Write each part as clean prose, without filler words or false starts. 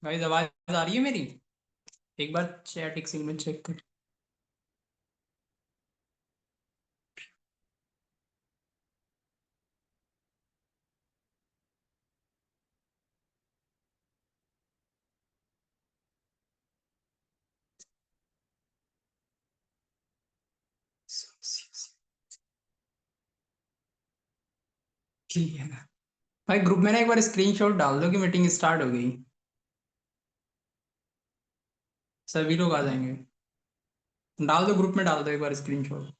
Guys आवाज आ रही है मेरी? एक बार चैट एक सेकंड में चेक कर। ठीक है ना। भाई ग्रुप में ना एक बार स्क्रीनशॉट डाल दो कि मीटिंग स्टार्ट हो गई। सभी लोग आ जाएंगे। डाल दो, ग्रुप में डाल दो एक बार स्क्रीनशॉट।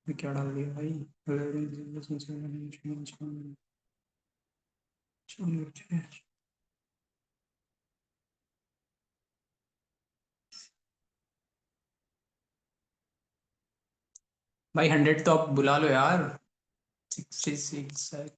क्या डाल दिया भाई? भाई 100 तो आप बुला लो यार। 66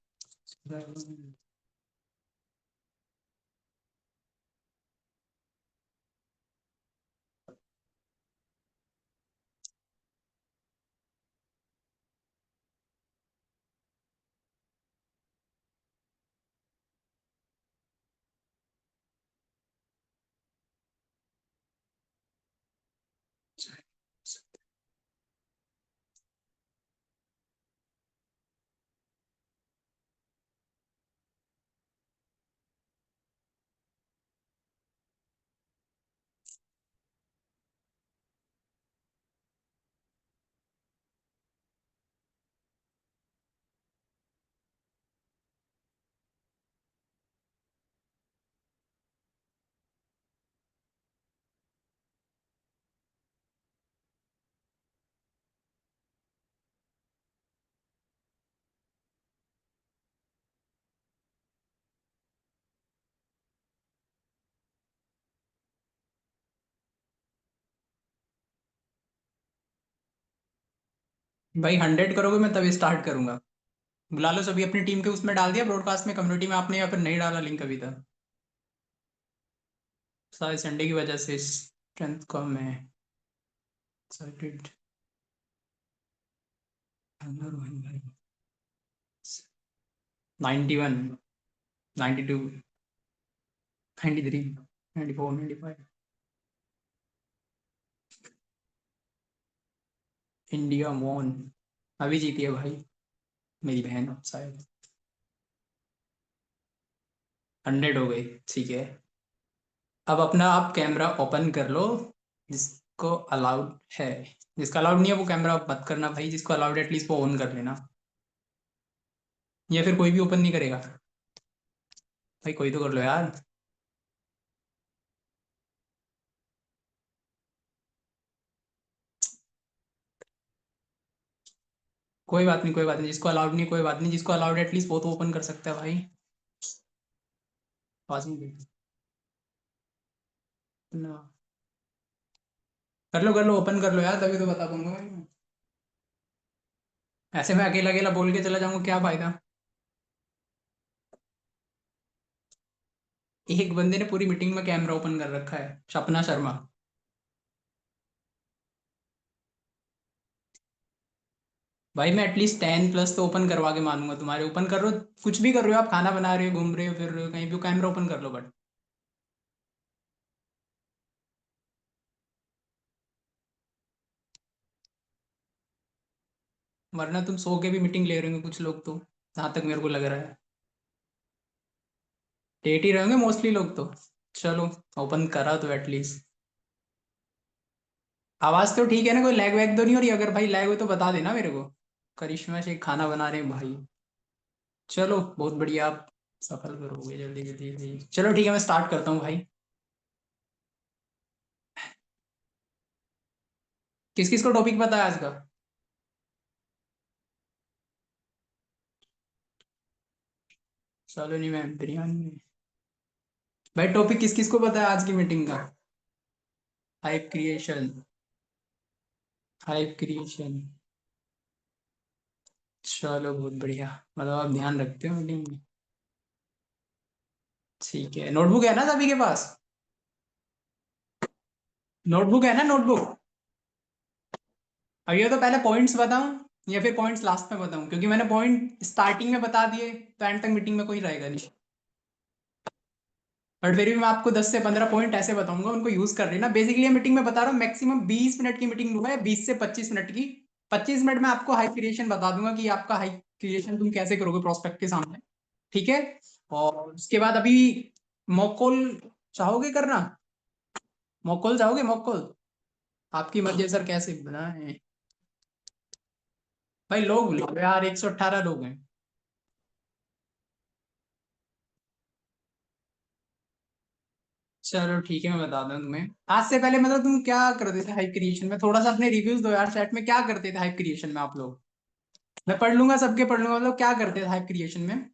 भाई 100 करोगे मैं तभी स्टार्ट करूंगा। बुला लो सभी अपनी टीम के। उसमें डाल दिया ब्रॉडकास्ट में, कम्युनिटी में आपने, या फिर नहीं डाला लिंक अभी तक? सारे संडे की वजह से स्ट्रेंथ कम है। एक्साइटेड। 91, 92, 93, 94, 95। India won. अभी जीती है भाई मेरी बहन शायद। 100 हो गई। ठीक है। अब अपना आप कैमरा ओपन कर लो, जिसको अलाउड है। जिसका अलाउड नहीं है वो कैमरा मत करना भाई। जिसको अलाउड है एटलीस्ट वो ऑन कर लेना। या फिर कोई भी ओपन नहीं करेगा? भाई कोई तो कर लो यार। कोई बात नहीं, कोई बात नहीं। जिसको अलाउड नहीं कोई बात नहीं। जिसको अलाउड है एटलीस्ट वो तो ओपन कर सकता है भाई। आवाज नहीं गई ना। कर लो ओपन कर लो यार, तभी तो बता पाऊंगा भाई मैं। ऐसे मैं अकेला अकेला बोल के चला जाऊंगा, क्या फायदा? एक बंदे ने पूरी मीटिंग में कैमरा ओपन कर रखा है, सपना शर्मा। भाई मैं एटलीस्ट 10+ तो ओपन करवा के मानूंगा तुम्हारे। ओपन कर रहे हो, कुछ भी कर रहे हो आप, खाना बना रहे हो, घूम रहे हो, फिर रहे हो कहीं भी, कैमरा ओपन कर लो बट। वरना तुम सो के भी मीटिंग ले रहे होंगे कुछ लोग तो, जहां तक मेरे को लग रहा है। लेट ही रहेंगे मोस्टली लोग तो। चलो, ओपन करा तो एटलीस्ट। आवाज तो ठीक है ना? कोई लैग वैग तो नहीं हो रही? अगर भाई लैग हो तो बता देना मेरे को। करिश्मा से खाना बना रहे हैं भाई। चलो बहुत बढ़िया, आप सफल करोगे जल्दी जल्दी जल्दी। चलो ठीक है, मैं स्टार्ट करता हूँ भाई। किस किस को टॉपिक पता है आज का? चलो नहीं मैम, बिरयानी में। भाई टॉपिक किस किस को पता है आज की मीटिंग का? Hype creation. Hype creation. चलो बहुत बढ़िया। मतलब आप ध्यान रखते हो मीटिंग में। ठीक है, नोटबुक है ना सभी के पास? नोटबुक है ना, नोटबुक? अब ये तो पहले पॉइंट्स बताऊं या फिर पॉइंट्स लास्ट में बताऊं? क्योंकि मैंने पॉइंट स्टार्टिंग में बता दिए तो एंड तक मीटिंग में कोई रहेगा नहीं। बट फिर भी मैं आपको 10 से 15 पॉइंट ऐसे बताऊंगा, उनको यूज कर लेना। बेसिकली मीटिंग में बता रहा हूँ मैक्सिमम 20 मिनट की मीटिंग लूंगा, 20 से 25 मिनट की। 25 मिनट में आपको हाई क्रिएशन बता दूंगा कि आपका हाई क्रिएशन तुम कैसे करोगे प्रोस्पेक्ट के सामने। ठीक है। और उसके बाद अभी मॉक कॉल चाहोगे करना? मॉक कॉल चाहोगे? मॉक कॉल आपकी मर्जी है सर, कैसे बनाए। भाई लोग बुलाओ यार, 118 लोग हैं। चलो ठीक है, मैं बता दूं तुम्हें। आज से पहले मतलब तुम क्या करते थे हाइप क्रिएशन में? थोड़ा सा अपने रिव्यूज दो यार चैट में, क्या करते थे हाइप क्रिएशन में आप लोग? मैं पढ़ लूंगा, सबके पढ़ लूंगा। मतलब क्या करते थे हाइप क्रिएशन में?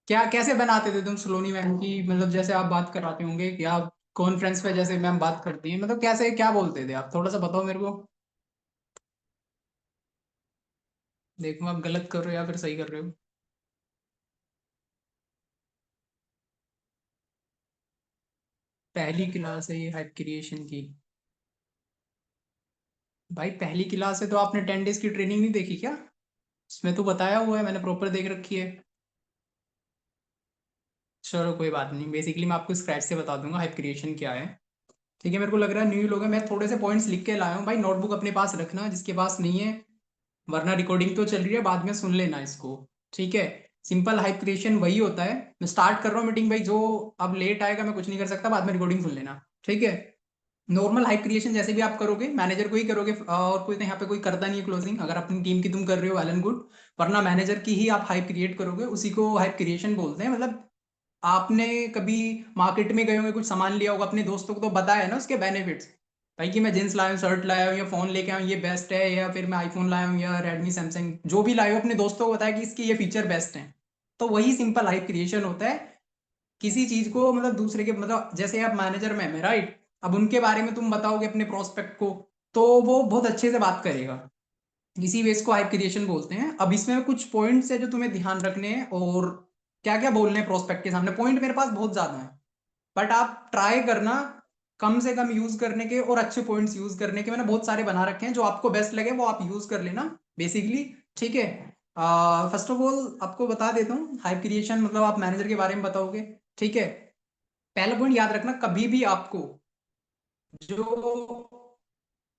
क्या कैसे बनाते थे तुम सलोनी मैम की? मतलब जैसे आप बात कराते होंगे कि आप कॉन्फ्रेंस पे जैसे मैम बात करती हैं, मतलब कैसे क्या बोलते थे आप? थोड़ा सा बताओ मेरे को। देखो आप गलत कर रहे हो या फिर सही कर रहे हो। पहली क्लास है ये हाइप क्रिएशन की? भाई पहली क्लास है तो आपने 10 डेज की ट्रेनिंग नहीं देखी क्या? इसमें तो बताया हुआ है, मैंने प्रॉपर देख रखी है। चलो कोई बात नहीं, बेसिकली मैं आपको स्क्रैच से बता दूंगा हाइप क्रिएशन क्या है। ठीक है, मेरे को लग रहा है न्यू लोग हैं, मैं थोड़े से पॉइंट्स लिख के लाया हूँ। भाई नोटबुक अपने पास रखना जिसके पास नहीं है, वरना रिकॉर्डिंग तो चल रही है, बाद में सुन लेना इसको। ठीक है। सिंपल हाइप क्रिएशन वही होता है। मैं स्टार्ट कर रहा हूँ मीटिंग भाई, जो अब लेट आएगा मैं कुछ नहीं कर सकता, बाद में रिकॉर्डिंग सुन लेना। ठीक है। नॉर्मल हाइप क्रिएशन जैसे भी आप करोगे, मैनेजर को ही करोगे, और कोई तो यहाँ पे कोई करता नहीं है क्लोजिंग। अगर अपनी टीम की तुम कर रहे हो वेल एंड गुड, वरना मैनेजर की ही आप हाइप क्रिएट करोगे, उसी को हाइप क्रिएशन बोलते हैं। मतलब आपने कभी मार्केट में गए होंगे, कुछ सामान लिया होगा, अपने दोस्तों को तो बताया है ना उसके बेनिफिट्स। भाई कि मैं जींस लाया हूँ, शर्ट लाया हूँ, या फोन लेके आया हूँ ये बेस्ट है, या फिर मैं आईफोन लाया हूँ, या रेडमी सैमसंग जो भी लाए हो, अपने दोस्तों को बताया कि इसके ये फीचर बेस्ट हैं। तो वही सिंपल हाइप क्रिएशन होता है। किसी चीज को मतलब दूसरे के, मतलब जैसे आप मैनेजर में है राइट, अब उनके बारे में तुम बताओगे अपने प्रोस्पेक्ट को, तो वो बहुत अच्छे से बात करेगा। इसी वेस को हाइप क्रिएशन बोलते हैं। अब इसमें कुछ पॉइंट्स है जो तुम्हें ध्यान रखने हैं, और क्या क्या बोलने हैं प्रोस्पेक्ट के सामने। पॉइंट मेरे पास बहुत ज्यादा है, बट आप ट्राई करना कम से कम यूज करने के, और अच्छे पॉइंट्स यूज करने के। मैंने बहुत सारे बना रखे हैं, जो आपको बेस्ट लगे वो आप यूज कर लेना बेसिकली। ठीक है। फर्स्ट ऑफ ऑल आपको बता देता हूँ, हाइप क्रिएशन मतलब आप मैनेजर के बारे में बताओगे। ठीक है। पहला पॉइंट याद रखना, कभी भी आपको जो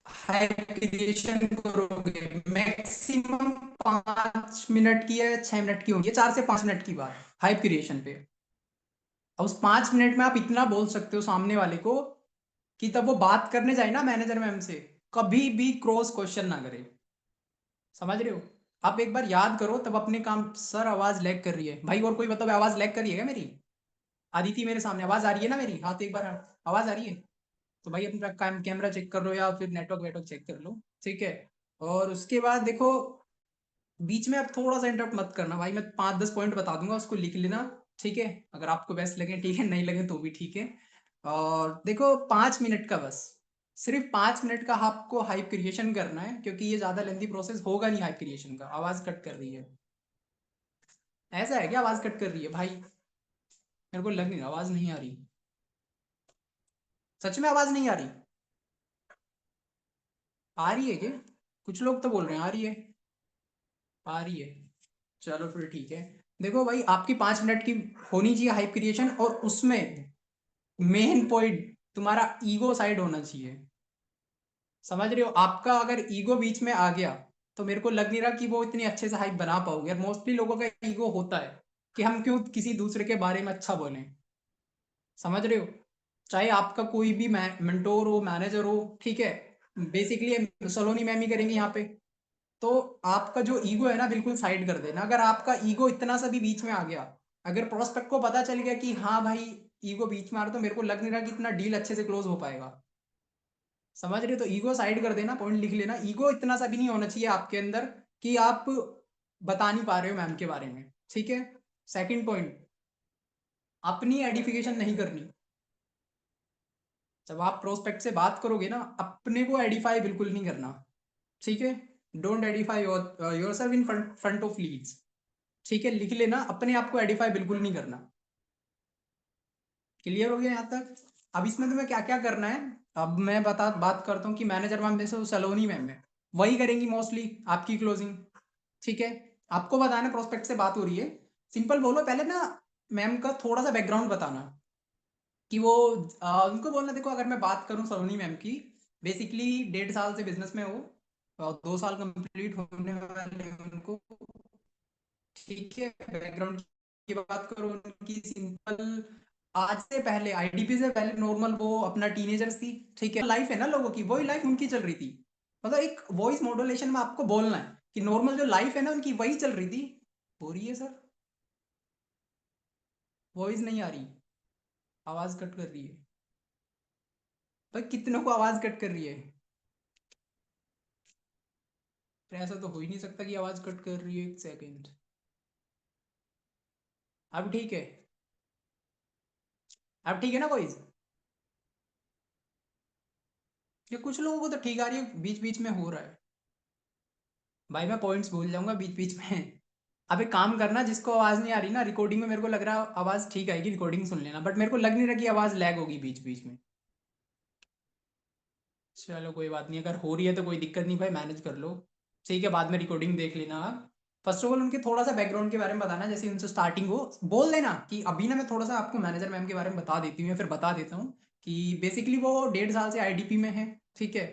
हाइप क्रिएशन करोगे मैक्सिमम 5 मिनट की या 6 मिनट की होगी, 4 से 5 मिनट की बात हाइप क्रिएशन पे। अब उस 5 मिनट में आप इतना बोल सकते हो सामने वाले को कि तब वो बात करने जाए ना मैनेजर मैम से, कभी भी क्रॉस क्वेश्चन ना करे। समझ रहे हो? आप एक बार याद करो तब अपने काम। सर आवाज लैग कर रही है भाई, और कोई बताओ आवाज लैग कर रही है क्या मेरी? आदिति मेरे सामने आवाज आ रही है ना मेरी? हाथ एक बार, आवाज आ रही है? तो भाई अपना कैमरा चेक कर लो, या फिर नेटवर्क वेटवर्क चेक कर लो। ठीक है। और उसके बाद देखो, बीच में आप थोड़ा सा इंटरप्ट मत करना भाई, मैं 5-10 पॉइंट बता दूंगा, उसको लिख लेना। ठीक है। अगर आपको बेस्ट लगे ठीक है, नहीं लगे तो भी ठीक है। और देखो 5 मिनट का बस, सिर्फ 5 मिनट का आपको हाइप क्रिएशन करना है, क्योंकि ये ज्यादा लेंथी प्रोसेस होगा नहीं हाइप क्रिएशन का। आवाज कट कर रही है? ऐसा है क्या आवाज कट कर रही है भाई? मेरे को लग नहीं रहा, आवाज नहीं आ रही। सच में आवाज नहीं आ रही? आ रही है क्या? कुछ लोग तो बोल रहे हैं आ रही है। आ रही है। चलो फिर ठीक है। देखो भाई आपकी 5 मिनट की होनी चाहिए हाइप क्रिएशन, और उसमें मेन पॉइंट तुम्हारा ईगो साइड होना चाहिए। समझ रहे हो? आपका अगर ईगो बीच में आ गया, तो मेरे को लग नहीं रहा कि वो इतनी अच्छे से हाइप बना पाओगे। और मोस्टली लोगों का ईगो होता है कि हम क्यों किसी दूसरे के बारे में अच्छा बोलें। समझ रहे हो? चाहे आपका कोई भी मेंटोर हो, मैनेजर हो, ठीक है, बेसिकली सलोनी मैम ही करेंगे यहाँ पे। तो आपका जो ईगो है ना, बिल्कुल साइड कर देना। अगर आपका ईगो इतना सा भी बीच में आ गया, अगर प्रोस्पेक्ट को पता चल गया कि हाँ भाई ईगो बीच में आ रहा, तो मेरे को लग नहीं रहा कि इतना डील अच्छे से क्लोज हो पाएगा। समझ रहे हो? तो ईगो साइड कर देना, पॉइंट लिख लेना। ईगो इतना सा भी नहीं होना चाहिए आपके अंदर कि आप बता नहीं पा रहे हो मैम के बारे में। ठीक है। सेकंड पॉइंट, अपनी एडिफिकेशन नहीं करनी। जब आप प्रोस्पेक्ट से बात करोगे ना, अपने को एडिफाई बिल्कुल नहीं करना। ठीक है। Don't edify yourself in front of leads. ठीक है, लिख लेना, अपने आप को एडिफाई बिल्कुल नहीं करना। क्लियर हो गया यहाँ तक? अब इसमें तुम्हें क्या क्या करना है, अब मैं बात करता हूँ कि मैनेजर मैम जैसे सलोनी मैम है, वही करेंगी मोस्टली आपकी क्लोजिंग। ठीक है। आपको बताना प्रोस्पेक्ट से बात हो रही है, सिंपल बोलो पहले ना, मैम का थोड़ा सा बैकग्राउंड बताना कि वो उनको बोलना, देखो अगर मैं बात करूं सलोनी मैम की, बेसिकली 1.5 साल से बिजनेस में हो और 2 साल कंप्लीट होने वाले हैं उनको। ठीक है, बैकग्राउंड की बात करो उनकी, सिंपल, आज से पहले, आईडीपी से पहले नॉर्मल वो अपना टीनेजर्स थी। ठीक है, लाइफ है ना लोगों की, वही लाइफ उनकी चल रही थी। मतलब एक वॉइस मॉड्यूलेशन में आपको बोलना है कि नॉर्मल जो लाइफ है ना उनकी, वही चल रही थी। हो रही है सर, वॉइस नहीं आ रही, आवाज कट कर रही है। भाई कितनों को आवाज कट कर रही है? तो ऐसा तो हो ही नहीं सकता कि आवाज कट कर रही है, एक सेकेंड। अब ठीक है? अब ठीक है ना वॉइस? ये कुछ लोगों को तो ठीक आ रही है, बीच बीच में हो रहा है। भाई मैं पॉइंट्स भूल जाऊंगा बीच बीच में। अब एक काम करना, जिसको आवाज नहीं आ रही ना, रिकॉर्डिंग में मेरे को लग रहा है आवाज ठीक आएगी, रिकॉर्डिंग सुन लेना, बट मेरे को लग नहीं रहा कि आवाज लैग होगी बीच बीच में। चलो कोई बात नहीं, अगर हो रही है तो कोई दिक्कत नहीं भाई, मैनेज कर लो। ठीक है, बाद में रिकॉर्डिंग देख लेना आप। फर्स्ट ऑफ ऑल उनके थोड़ा सा बैकग्राउंड के बारे में बताना, जैसे उनसे स्टार्टिंग हो, बोल देना कि अभी ना मैं थोड़ा सा आपको मैनेजर मैम के बारे में बता देती हूँ, या फिर बता देता हूँ कि बेसिकली वो 1.5 साल से आईडीपी में है। ठीक है,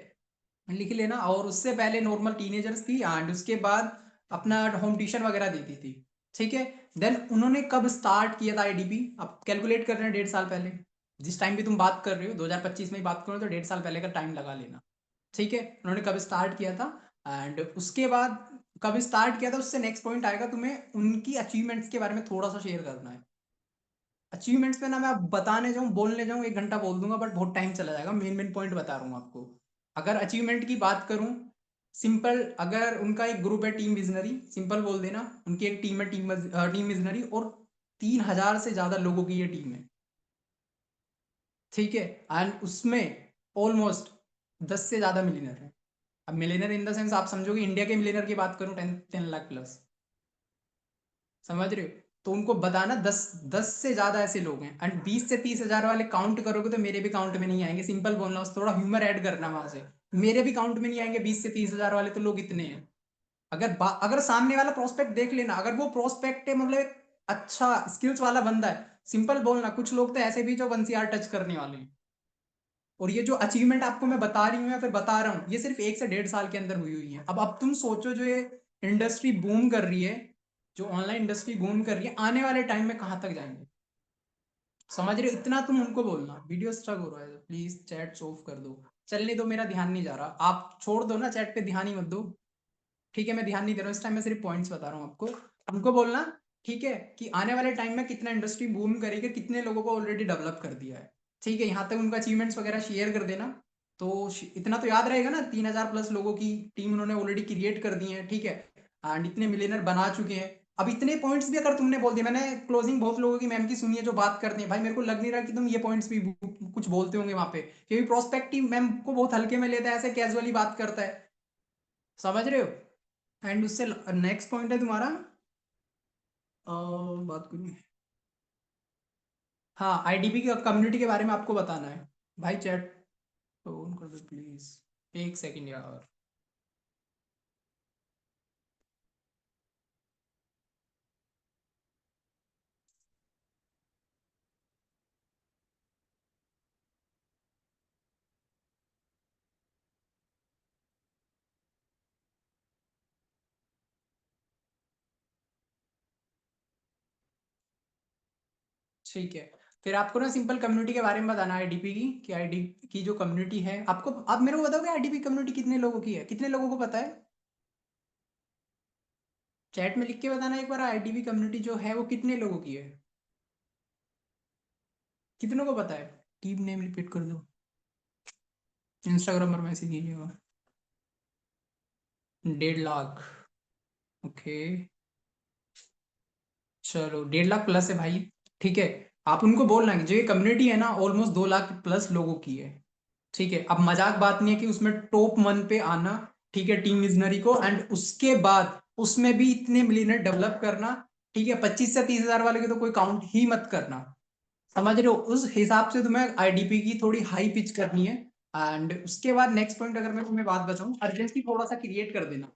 लिख लेना। और उससे पहले नॉर्मल टीनेजर्स थी, एंड उसके बाद अपना होम ट्यूशन वगैरह देती थी। ठीक है, देन उन्होंने कब स्टार्ट किया था आईडीपी, अब कैलकुलेट कर रहे हैं 1.5 साल पहले। जिस टाइम भी तुम बात कर रहे हो 2025 में ही बात करो तो 1.5 साल पहले का टाइम लगा लेना। ठीक है, उन्होंने कब स्टार्ट किया था, एंड उसके बाद कब स्टार्ट किया था, उससे नेक्स्ट पॉइंट आएगा, तुम्हें उनकी अचीवमेंट्स के बारे में थोड़ा सा शेयर करना है। अचीवमेंट्स में ना मैं अब बताने जाऊं, बोलने जाऊं, 1 घंटा बोल दूंगा, बट बहुत टाइम चला जाएगा, मेन मेन पॉइंट बता रहा हूँ आपको। अगर अचीवमेंट की बात करूं, सिंपल, अगर उनका एक ग्रुप है टीम विजनरी, सिंपल बोल देना, उनकी एक टीम है, टीम विजनरी, और 3,000 से ज्यादा लोगों की ये टीम है। ठीक है, एंड उसमें ऑलमोस्ट 10 से ज्यादा मिलियनर है। अब मिलियनर इन द सेंस आप समझोगे, इंडिया के मिलियनर की बात करूं, 10 लाख प्लस, समझ रहे हो? तो उनको बताना, 10 से ज्यादा ऐसे लोग हैं, एंड 20 से 30 हजार वाले काउंट करोगे तो मेरे भी काउंट में नहीं आएंगे, सिंपल बोलना, उस थोड़ा ह्यूमर ऐड करना वहां से। मेरे भी काउंट में नहीं आएंगे 20 से 30 हजार वाले, तो लोग इतने हैं। अगर सामने वाला प्रोस्पेक्ट देख लेना, अगर वो प्रोस्पेक्ट है, मतलब एक अच्छा स्किल्स वाला बंदा है, सिंपल बोलना, कुछ लोग तो ऐसे भी जो 1 CR टच करने वाले हैं। और ये जो अचीवमेंट आपको मैं बता रही हूँ या फिर बता रहा हूँ, ये सिर्फ 1 से 1.5 साल के अंदर हुई हुई है। अब तुम सोचो, जो ये इंडस्ट्री बूम कर रही है, जो ऑनलाइन इंडस्ट्री बूम कर रही है, आने वाले टाइम में कहाँ तक जाएंगे, समझ रहे हो? इतना तुम उनको बोलना। वीडियो स्ट्रक हो रहा है, प्लीज चैट ऑफ कर दो। चलने दो, मेरा ध्यान नहीं जा रहा, आप छोड़ दो ना, चैट पे ध्यान ही मत दो। ठीक है, मैं ध्यान नहीं दे रहा हूँ इस टाइम, मैं सिर्फ पॉइंट्स बता रहा हूँ आपको। उनको बोलना, ठीक है, कि आने वाले टाइम में कितना इंडस्ट्री बूम करेगी, कितने लोगों को ऑलरेडी डेवलप कर दिया है। ठीक है, यहाँ तक उनका अचीवमेंट्स वगैरह शेयर कर देना। तो इतना तो याद रहेगा ना, 3,000 प्लस लोगों की टीम उन्होंने ऑलरेडी क्रिएट कर दी है। ठीक है, एंड इतने मिलियनर बना चुके हैं। अब इतने पॉइंट्स भी अगर तुमने बोल दिए, मैंने क्लोजिंग बहुत लोगों की मैम की सुनी है जो बात करते हैं, भाई मेरे को लग नहीं रहा कि तुम ये पॉइंट्स भी कुछ बोलते होंगे वहां पे, क्योंकि प्रोस्पेक्टिव मैम को बहुत हल्के में लेता है, ऐसे कैजुअली बात करता है, समझ रहे हो? एंड उससे नेक्स्ट पॉइंट है तुम्हारा, बात करूँ, हाँ, आईडीपी की कम्युनिटी के बारे में आपको बताना है। भाई चैट ऑन कर दो प्लीज, एक सेकंड यार। ठीक है, फिर आपको ना सिंपल कम्युनिटी के बारे में बताना है आईडीपी की, कि आईडीपी की जो कम्युनिटी है, आपको, आप मेरे को बताओगे आईडीपी कम्युनिटी कितने लोगों की है, कितने लोगों को पता है? चैट में लिख के बताना एक बार, आईडीपी कम्युनिटी जो है वो कितने लोगों की है, कितनों को पता है? टीम नेम रिपीट कर दो, इंस्टाग्राम पर मैसेज कीजिएगा। 1.5 लाख, ओके, चलो 1.5 लाख प्लस है भाई। ठीक है, आप उनको बोलना कि जो ये कम्युनिटी है ना, ऑलमोस्ट 2 लाख प्लस लोगों की है। ठीक है, अब मजाक बात नहीं है कि उसमें टॉप 1 पे आना। ठीक है, टीम विजनरी को, एंड उसके बाद उसमें भी इतने मिलियनर डेवलप करना। ठीक है, 25 से 30 हजार वाले की तो कोई काउंट ही मत करना, समझ रहे हो? उस हिसाब से तुम्हें आईडीपी की थोड़ी हाई पिच करनी है। एंड उसके बाद नेक्स्ट पॉइंट, अगर मैं तुम्हें बात बताऊं, अर्जेंसी थोड़ा सा क्रिएट कर देना।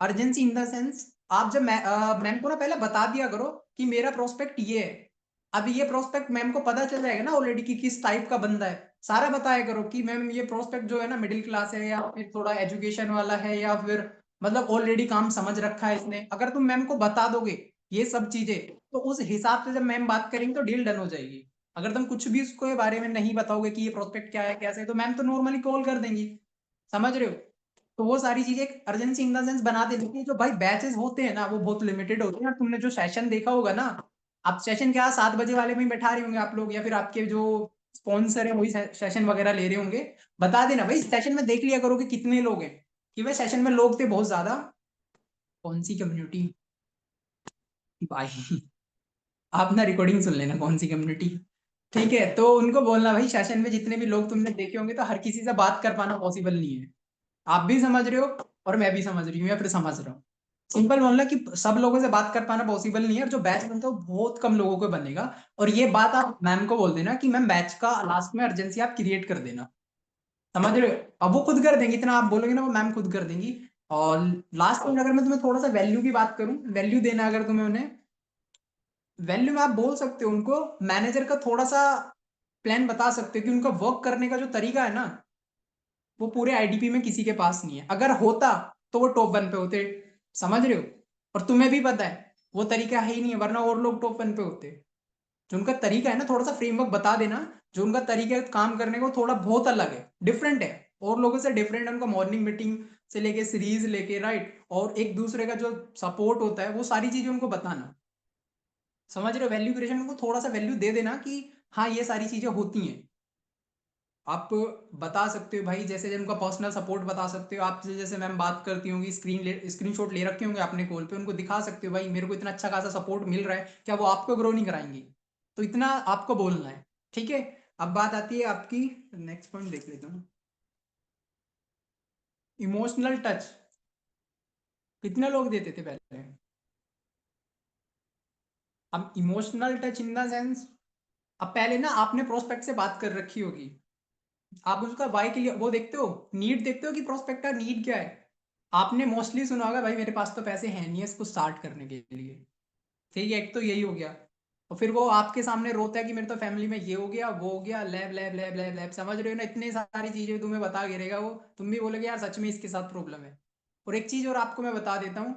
अर्जेंसी इन द सेंस, आप जब मैम को ना पहले बता दिया करो कि मेरा प्रोस्पेक्ट ये है, अब ये प्रोस्पेक्ट मैम को पता चल जाएगा ना ऑलरेडी कि किस टाइप का बंदा है, सारा बताया करो कि मैम ये प्रोस्पेक्ट जो है ना मिडिल क्लास है या फिर थोड़ा एजुकेशन वाला है या फिर मतलब ऑलरेडी काम समझ रखा है इसने। अगर तुम मैम को बता दोगे ये सब चीजें तो उस हिसाब से जब मैम बात करेंगे तो डील डन हो जाएगी। अगर तुम कुछ भी उसको बारे में नहीं बताओगे कि ये प्रोस्पेक्ट क्या है कैसे है, तो मैम तो नॉर्मली कॉल कर देंगी। समझ रहे हो? तो वो सारी चीजें अर्जेंसी इन द सेंस बना देनी चाहिए। जो भाई बैचेस होते हैं ना वो बहुत लिमिटेड होते हैं। तुमने जो सेशन देखा होगा ना, आप सेशन क्या 7 बजे वाले में ही बैठा रहे होंगे आप लोग, या फिर आपके जो स्पॉन्सर है वही सेशन वगैरह ले रहे होंगे। बता देना भाई सेशन में देख लिया करो कि कितने लोग हैं, कि भाई सेशन में लोग थे बहुत ज्यादा। कौन सी कम्युनिटी भाई? आप ना रिकॉर्डिंग सुन लेना कौन सी कम्युनिटी। ठीक है, तो उनको बोलना भाई सेशन में जितने भी लोग तुमने देखे होंगे तो हर किसी से बात कर पाना पॉसिबल नहीं है। आप भी समझ रहे हो और मैं भी समझ रही हूँ या फिर समझ रहा हूँ। सिंपल बोलना कि सब लोगों से बात कर पाना पॉसिबल नहीं है, और जो बैच बनता है वो बहुत कम लोगों को बनेगा। और ये बात आप मैम को बोल देना कि मैम बैच का लास्ट में अर्जेंसी आप क्रिएट कर देना। समझ रहे हो? अब वो खुद कर देंगी, इतना आप बोलोगे ना वो मैम खुद कर देंगी। और लास्ट में अगर मैं तुम्हें थोड़ा सा वैल्यू की बात करूं, वैल्यू देना अगर तुम्हें उन्हें, वैल्यू में आप बोल सकते हो उनको मैनेजर का थोड़ा सा प्लान बता सकते हो कि उनका वर्क करने का जो तरीका है ना वो पूरे आईडीपी में किसी के पास नहीं है। अगर होता तो वो टॉप 1 पे होते। समझ रहे हो? और तुम्हें भी पता है वो तरीका है ही नहीं है, वरना और लोग टॉप 1 पे होते। जो उनका तरीका है ना, थोड़ा सा फ्रेमवर्क बता देना। जो उनका तरीका है काम करने का वो थोड़ा बहुत अलग है, डिफरेंट है, और लोगों से डिफरेंट है। उनका मॉर्निंग मीटिंग से लेके सीरीज लेके राइट, और एक दूसरे का जो सपोर्ट होता है वो सारी चीजें उनको बताना। समझ रहे हो? वैल्यू क्रिएशन को थोड़ा सा वैल्यू दे देना कि हाँ ये सारी चीजें होती हैं। आप बता सकते हो भाई, जैसे उनका पर्सनल सपोर्ट बता सकते हो। आपसे जैसे मैम बात करती होंगी, स्क्रीनशॉट ले रखे होंगे आपने कॉल पे, उनको दिखा सकते हो भाई मेरे को इतना अच्छा खासा सपोर्ट मिल रहा है, क्या वो आपको ग्रो नहीं कराएंगी? तो इतना आपको बोलना है। ठीक है, अब बात आती है आपकी, नेक्स्ट पॉइंट देख लेता हूँ। इमोशनल टच कितने लोग देते थे पहले? अब emotional touch in the sense, अब पहले ना आपने प्रोस्पेक्ट से बात कर रखी होगी, आप उसका वाई के लिए वो देखते हो, नीड देखते हो कि प्रोस्पेक्ट का नीड क्या है। आपने मोस्टली सुना होगा भाई मेरे पास तो पैसे हैं नहीं है इसको स्टार्ट करने के लिए। ठीक है, एक तो यही हो गया। और फिर वो आपके सामने रोता है कि मेरे तो फैमिली में ये हो गया वो हो गया, lab lab lab lab lab. समझ रहे हो ना? इतनी सारी चीजें तुम्हें बता गिरेगा वो, तुम भी बोलोगे यार सच में इसके साथ प्रॉब्लम है। और एक चीज और आपको मैं बता देता हूँ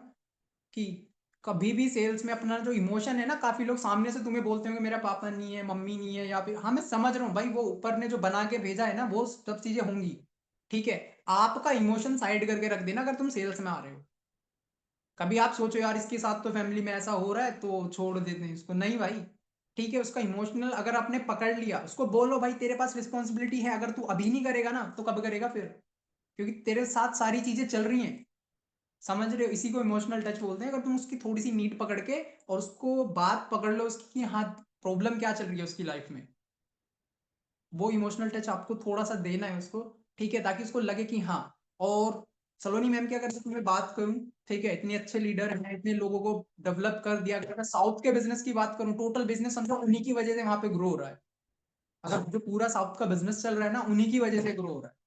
कि कभी भी सेल्स में अपना जो इमोशन है ना, काफी लोग सामने से तुम्हें बोलते होंगे मेरा पापा नहीं है मम्मी नहीं है, या फिर हाँ मैं समझ रहा हूँ भाई वो ऊपर ने जो बना के भेजा है ना वो सब चीजें होंगी। ठीक है, आपका इमोशन साइड करके रख देना अगर तुम सेल्स में आ रहे हो। कभी आप सोचो यार इसके साथ तो फैमिली में ऐसा हो रहा है तो छोड़ देते हैं इसको, नहीं भाई। ठीक है, उसका इमोशनल अगर आपने पकड़ लिया, उसको बोलो भाई तेरे पास रिस्पॉन्सिबिलिटी है, अगर तू अभी नहीं करेगा ना तो कब करेगा फिर? क्योंकि तेरे साथ सारी चीजें चल रही हैं। समझ रहे हो? इसी को इमोशनल टच बोलते हैं। अगर तुम उसकी थोड़ी सी नीड पकड़ के और उसको बात पकड़ लो उसकी कि हाँ प्रॉब्लम क्या चल रही है उसकी लाइफ में, वो इमोशनल टच आपको थोड़ा सा देना है उसको। ठीक है, ताकि उसको लगे कि हाँ। और सलोनी मैम की अगर से तुम्हें बात करूं, ठीक है, इतने अच्छे लीडर हैं, इतने लोगों को डेवलप कर दिया। अगर मैं साउथ के बिजनेस की बात करूं, टोटल बिजनेस समझो उन्हीं की वजह से वहां पे ग्रो हो रहा है। अगर जो पूरा साउथ का बिजनेस चल रहा है ना उन्हीं की वजह से ग्रो हो रहा है।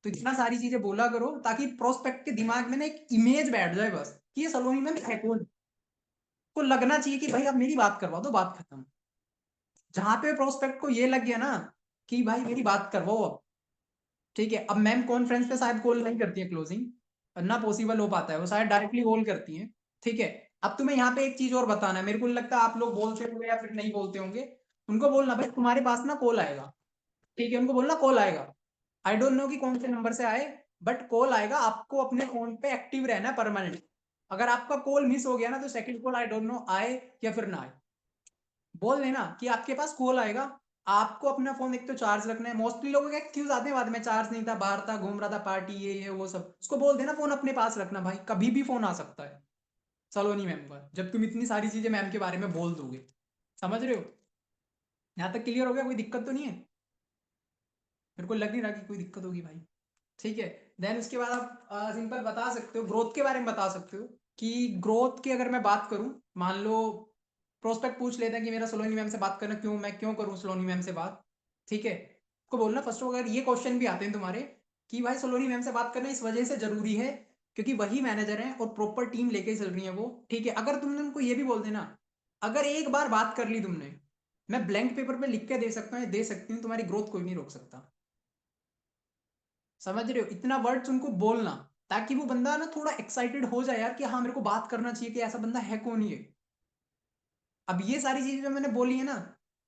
तो इतना सारी चीजें बोला करो ताकि प्रोस्पेक्ट के दिमाग में ना एक इमेज बैठ जाए बस कि ये सलोनी मैम है कौन। को लगना चाहिए कि भाई अब मेरी बात करवा दो, बात खत्म। जहां पे प्रोस्पेक्ट को ये लग गया ना कि भाई मेरी बात करवाओ अब, ठीक है। अब मैम कॉन्फ्रेंस पे शायद कॉल नहीं करती है क्लोजिंग, ना पॉसिबल हो पाता है, वो शायद डायरेक्टली कॉल करती है। ठीक है, अब तुम्हें यहाँ पे एक चीज और बताना है, मेरे को नहीं लगता आप लोग बोलते होंगे या फिर नहीं बोलते होंगे। उनको बोलना भाई तुम्हारे पास ना कॉल आएगा। ठीक है, उनको बोलना कॉल आएगा। आई डोंट नो कि कौन से नंबर से आए, बट कॉल आएगा। आपको अपने फोन पे एक्टिव रहना है परमानेंट। अगर आपका कॉल मिस हो गया ना तो second call I don't know आए या फिर ना आए, बोल देना कि आपके पास कॉल आएगा। आपको अपना फोन एक तो चार्ज रखना है। मोस्टली लोगों के एक्सक्यूज आते हैं बाद में, चार्ज नहीं था, बाहर था, घूम रहा था, पार्टी ये वो सब। उसको बोल देना फोन अपने पास रखना भाई, कभी भी फोन आ सकता है सलोनी मैम का, जब तुम इतनी सारी चीजें मैम के बारे में बोल दोगे। समझ रहे हो? यहाँ तक क्लियर हो गया? कोई दिक्कत तो नहीं है? मेरे को लग नहीं रहा कि कोई दिक्कत होगी भाई। ठीक है, देन उसके बाद आप सिंपल बता सकते हो, ग्रोथ के बारे में बता सकते हो कि ग्रोथ की अगर मैं बात करूं, मान लो प्रोस्पेक्ट पूछ लेते हैं कि मेरा सलोनी मैम से बात करना क्यों, मैं क्यों करूं सलोनी मैम से बात। ठीक है, को बोलना फर्स्ट ऑफ अगर ये क्वेश्चन भी आते हैं तुम्हारे कि भाई सलोनी मैम से बात करना इस वजह से जरूरी है क्योंकि वही मैनेजर है और प्रॉपर टीम लेके चल रही है वो। ठीक है, अगर तुमने उनको ये भी बोल देना, अगर एक बार बात कर ली तुमने मैं ब्लैंक पेपर पे लिख के दे सकता हूँ, दे सकती हूँ, तुम्हारी ग्रोथ कोई नहीं रोक सकता। समझ रहे हो? इतना वर्ड्स उनको बोलना, ताकि वो बंदा ना थोड़ा एक्साइटेड हो जाए यार कि हाँ मेरे को बात करना चाहिए कि ऐसा बंदा है कौन ये। अब ये सारी चीजें जो मैंने बोली है ना,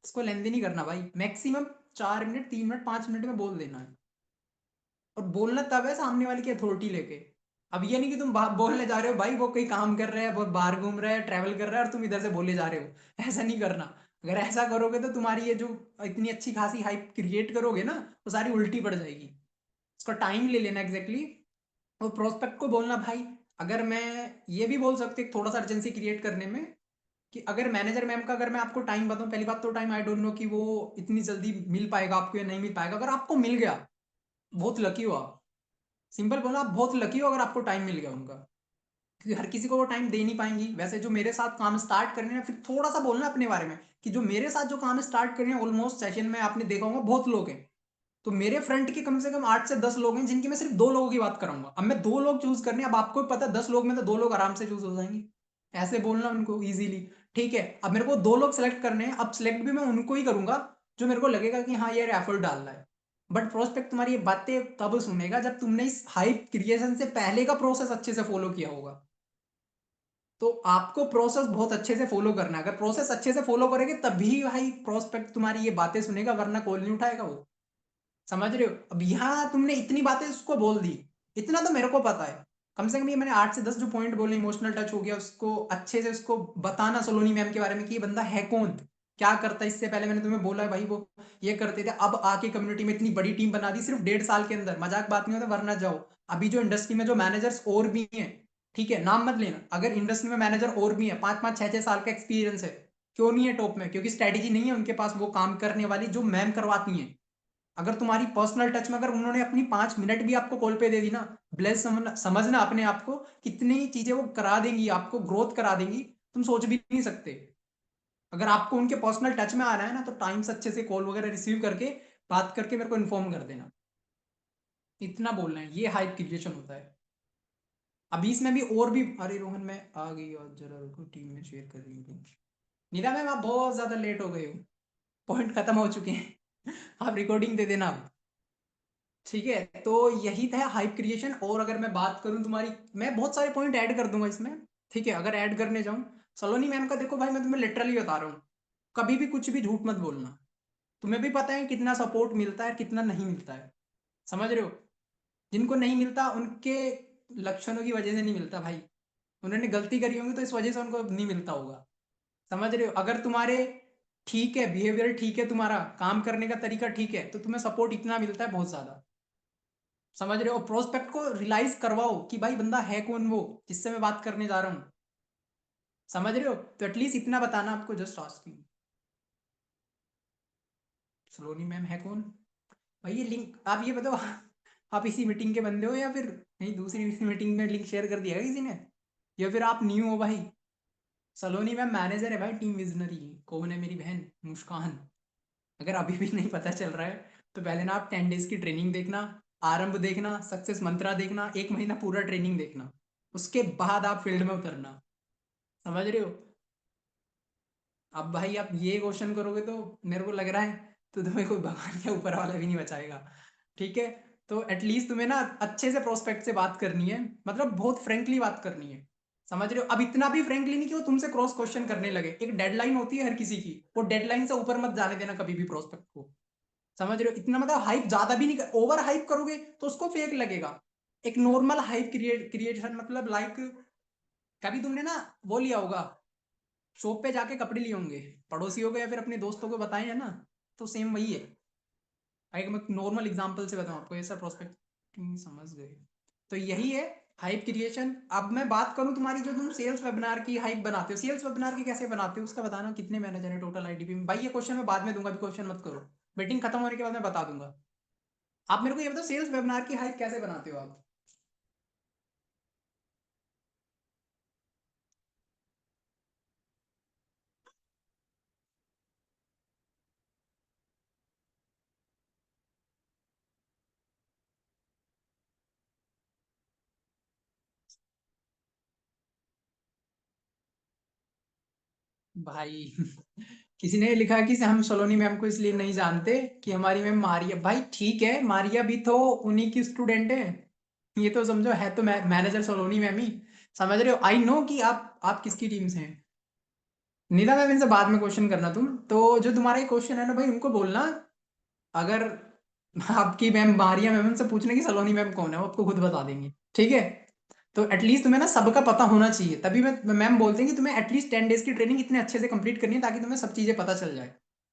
इसको लेंदी नहीं करना भाई, मैक्सिमम 4 मिनट, 3 मिनट, 5 मिनट में बोल देना है। और बोलना तब है सामने वाले की अथॉरिटी लेके। अब ये नहीं कि तुम बोलने जा रहे हो भाई वो कोई काम कर रहा है, बहुत बाहर घूम रहा है, ट्रैवल कर रहा है, और तुम इधर से बोले जा रहे हो। ऐसा नहीं करना। अगर ऐसा करोगे तो तुम्हारी ये जो इतनी अच्छी खासी हाइप क्रिएट करोगे ना, वो सारी उल्टी पड़ जाएगी। उसका टाइम ले लेना एग्जैक्टली। और प्रोस्पेक्ट को बोलना भाई, अगर मैं ये भी बोल सकते थोड़ा सा अर्जेंसी क्रिएट करने में, कि अगर मैनेजर मैम का अगर मैं आपको टाइम बताऊं, पहली बात तो टाइम आई डोंट नो कि वो इतनी जल्दी मिल पाएगा आपको या नहीं मिल पाएगा। अगर आपको मिल गया, बहुत लकी हो आप। सिंपल बोला, आप बहुत लकी हो अगर आपको टाइम मिल गया उनका। क्योंकि हर किसी को वो टाइम दे नहीं पाएंगी। वैसे जो मेरे साथ काम स्टार्ट करने हैं, फिर थोड़ा सा बोलना अपने बारे में, कि जो मेरे साथ जो काम स्टार्ट करने हैं, ऑलमोस्ट सेशन में आपने देखा होगा बहुत लोग हैं। तो मेरे फ्रंट के कम से कम 8 से 10 लोग हैं, जिनकी मैं सिर्फ 2 लोगों की बात कराऊंगा। अब मैं 2 लोग चूज करने, अब आपको भी पता है 10 लोग में तो 2 लोग आराम से चूज हो जाएंगे। ऐसे बोलना उनको इजीली। ठीक है, अब मेरे को 2 लोग सेलेक्ट करने हैं, अब सिलेक्ट भी मैं उनको ही करूंगा जो मेरे को लगेगा कि हाँ यार एफर्ट डालना है। बट प्रोस्पेक्ट तुम्हारी ये बातें तब सुनेगा जब तुमने इस हाइप क्रिएशन से पहले का प्रोसेस अच्छे से फॉलो किया होगा। तो आपको प्रोसेस बहुत अच्छे से फॉलो करना है। अगर प्रोसेस अच्छे से फॉलो करेंगे तभी भाई प्रोस्पेक्ट तुम्हारी ये बातें सुनेगा, वरना कॉल नहीं उठाएगा वो। समझ रहे हो? अब यहाँ तुमने इतनी बातें उसको बोल दी, इतना तो मेरे को पता है। कम से कम ये मैंने 8 से 10 जो पॉइंट बोले, इमोशनल टच हो गया, उसको अच्छे से उसको बताना सलोनी मैम के बारे में कि ये बंदा है कौन, क्या करता है। इससे पहले मैंने तुम्हें बोला है भाई वो ये करते थे, अब आके कम्युनिटी में इतनी बड़ी टीम बना दी सिर्फ 1.5 साल के अंदर। मजाक बात नहीं होता, वरना जाओ। अभी जो इंडस्ट्री में जो मैनेजर्स और भी हैं, ठीक है नाम मत लेना, अगर इंडस्ट्री में मैनेजर और भी है 5-5, 6-6 साल का एक्सपीरियंस है, क्यों नहीं है टॉप में? क्योंकि स्ट्रेटेजी नहीं है उनके पास वो काम करने वाली जो मैम करवाती है। अगर तुम्हारी पर्सनल टच में अगर उन्होंने अपनी 5 मिनट भी आपको कॉल पे दे दी ना, ब्लेस समझना अपने आप को, कितनी चीजें वो करा देंगी, आपको ग्रोथ करा देंगी, तुम सोच भी नहीं सकते। अगर आपको उनके पर्सनल टच में आना है ना, तो टाइम से अच्छे से कॉल वगैरह रिसीव करके बात करके मेरे को इन्फॉर्म कर देना। इतना बोलना है, ये हाइप क्रिएशन होता है। अभी इसमें भी और भी, अरे रोहन मैं आ गई, और जरा रुको, टीम में शेयर कर रही हूँ। नीरा मैम आप बहुत ज्यादा लेट हो गए हो, पॉइंट खत्म हो चुके हैं। आप रिकॉर्डिंग दे देना अब। ठीक है, तो यही था हाइप क्रिएशन। और अगर मैं बात करूं तुम्हारी, मैं बहुत सारे पॉइंट ऐड कर दूंगा इसमें। ठीक है, अगर ऐड करने जाऊं, सलोनी मैम का देखो भाई, मैं तुम्हें लिटरली बता रहा हूँ, कभी भी कुछ भी झूठ मत बोलना। तुम्हें भी पता है कितना सपोर्ट मिलता है, कितना नहीं मिलता है। समझ रहे हो? जिनको नहीं मिलता उनके लक्षणों की वजह से नहीं मिलता भाई। उन्होंने गलती करी होगी तो इस वजह से उनको नहीं मिलता होगा। समझ रहे हो? अगर तुम्हारे ठीक है, बिहेवियर ठीक है, तुम्हारा काम करने का तरीका ठीक है, तो तुम्हें सपोर्ट इतना मिलता है बहुत ज्यादा। समझ रहे हो? प्रोस्पेक्ट को रियलाइज करवाओ कि भाई बंदा है कौन वो जिससे मैं बात करने जा रहा हूँ। समझ रहे हो? तो एटलीस्ट इतना बताना आपको, जस्ट आस्किंग। सलोनी मैम है कौन? भाई ये लिंक आप ये बताओ, आप इसी मीटिंग के बंदे हो या फिर कहीं दूसरी किसी मीटिंग में लिंक शेयर कर दिया है किसी ने, या फिर आप न्यू हो भाई? सलोनी मैम मैनेजर है भाई, टीम विजनरी। कौन है? मेरी बहन मुस्कान। अगर अभी भी नहीं पता चल रहा है, तो पहले ना आप 10 डेज की ट्रेनिंग देखना, आरंभ देखना, सक्सेस मंत्रा देखना, 1 महीना पूरा ट्रेनिंग देखना, उसके बाद आप फील्ड में उतरना। समझ रहे हो? अब भाई आप ये क्वेश्चन करोगे तो मेरे को लग रहा है तो तुम्हें कोई भगवान के ऊपर वाला भी नहीं बचाएगा। ठीक है, तो एटलीस्ट तुम्हें ना अच्छे से प्रोस्पेक्ट से बात करनी है, मतलब बहुत फ्रेंकली बात करनी है। समझ रहे हो? अब इतना भी फ्रेंकली नहीं कि वो तुमसे क्रॉस क्वेश्चन करने लगे। एक डेडलाइन होती है हर किसी की, वो डेडलाइन से ऊपर मत जाने देना कभी भी प्रोस्पेक्ट को। समझ रहे हो? इतना मतलब हाइप ज्यादा भी नहीं, ओवर हाइप करोगे तो उसको फेक लगेगा। एक नॉर्मल हाइप क्रिएशन मतलब लाइक, कभी तुमने ना वो लिया होगा, शॉप पे जाके कपड़े लिए होंगे, पड़ोसियों को या फिर अपने दोस्तों को बताए है ना, तो सेम वही है। एक मैं नॉर्मल एग्जांपल से बताऊं आपको, ऐसा प्रोस्पेक्टिंग समझ गए? तो यही है हाइप क्रिएशन। अब मैं बात करूं तुम्हारी, जो तुम सेल्स वेबिनार की हाइप बनाते हो, सेल्स वेबिनार की कैसे बनाते हो उसका बताना, कितने मैनेजर है टोटल आईडीपी में? भाई ये क्वेश्चन मैं बाद में दूंगा, अभी क्वेश्चन मत करो, मीटिंग खत्म होने के बाद मैं बता दूंगा। आप मेरे को ये बताओ, सेल्स वेबिनार की हाइप कैसे बनाते हो आप? भाई किसी ने लिखा कि हम सलोनी मैम को इसलिए नहीं जानते कि हमारी मैम मारिया। भाई ठीक है, मारिया भी तो उन्हीं की स्टूडेंट है। ये तो समझो है तो मैनेजर सलोनी मैम ही। समझ रहे हो? आई नो कि आप किसकी टीम से हैं। नीता मैम, इनसे बाद में क्वेश्चन करना तुम। तो जो तुम्हारा क्वेश्चन है ना भाई, उनको बोलना अगर आपकी मैम मारिया मैम, उनसे पूछना कि सलोनी मैम कौन है, वो आपको खुद बता देंगी। ठीक है? तो एटलीस्ट तुम्हें ना सबका पता होना चाहिए, तभी मैं मैम बोलते हैं कि तुम्हें एटलीस्ट 10 डेज की ट्रेनिंग इतने अच्छे से कंप्लीट करनी है ताकि तुम्हें सब चीजें पता चल जाए।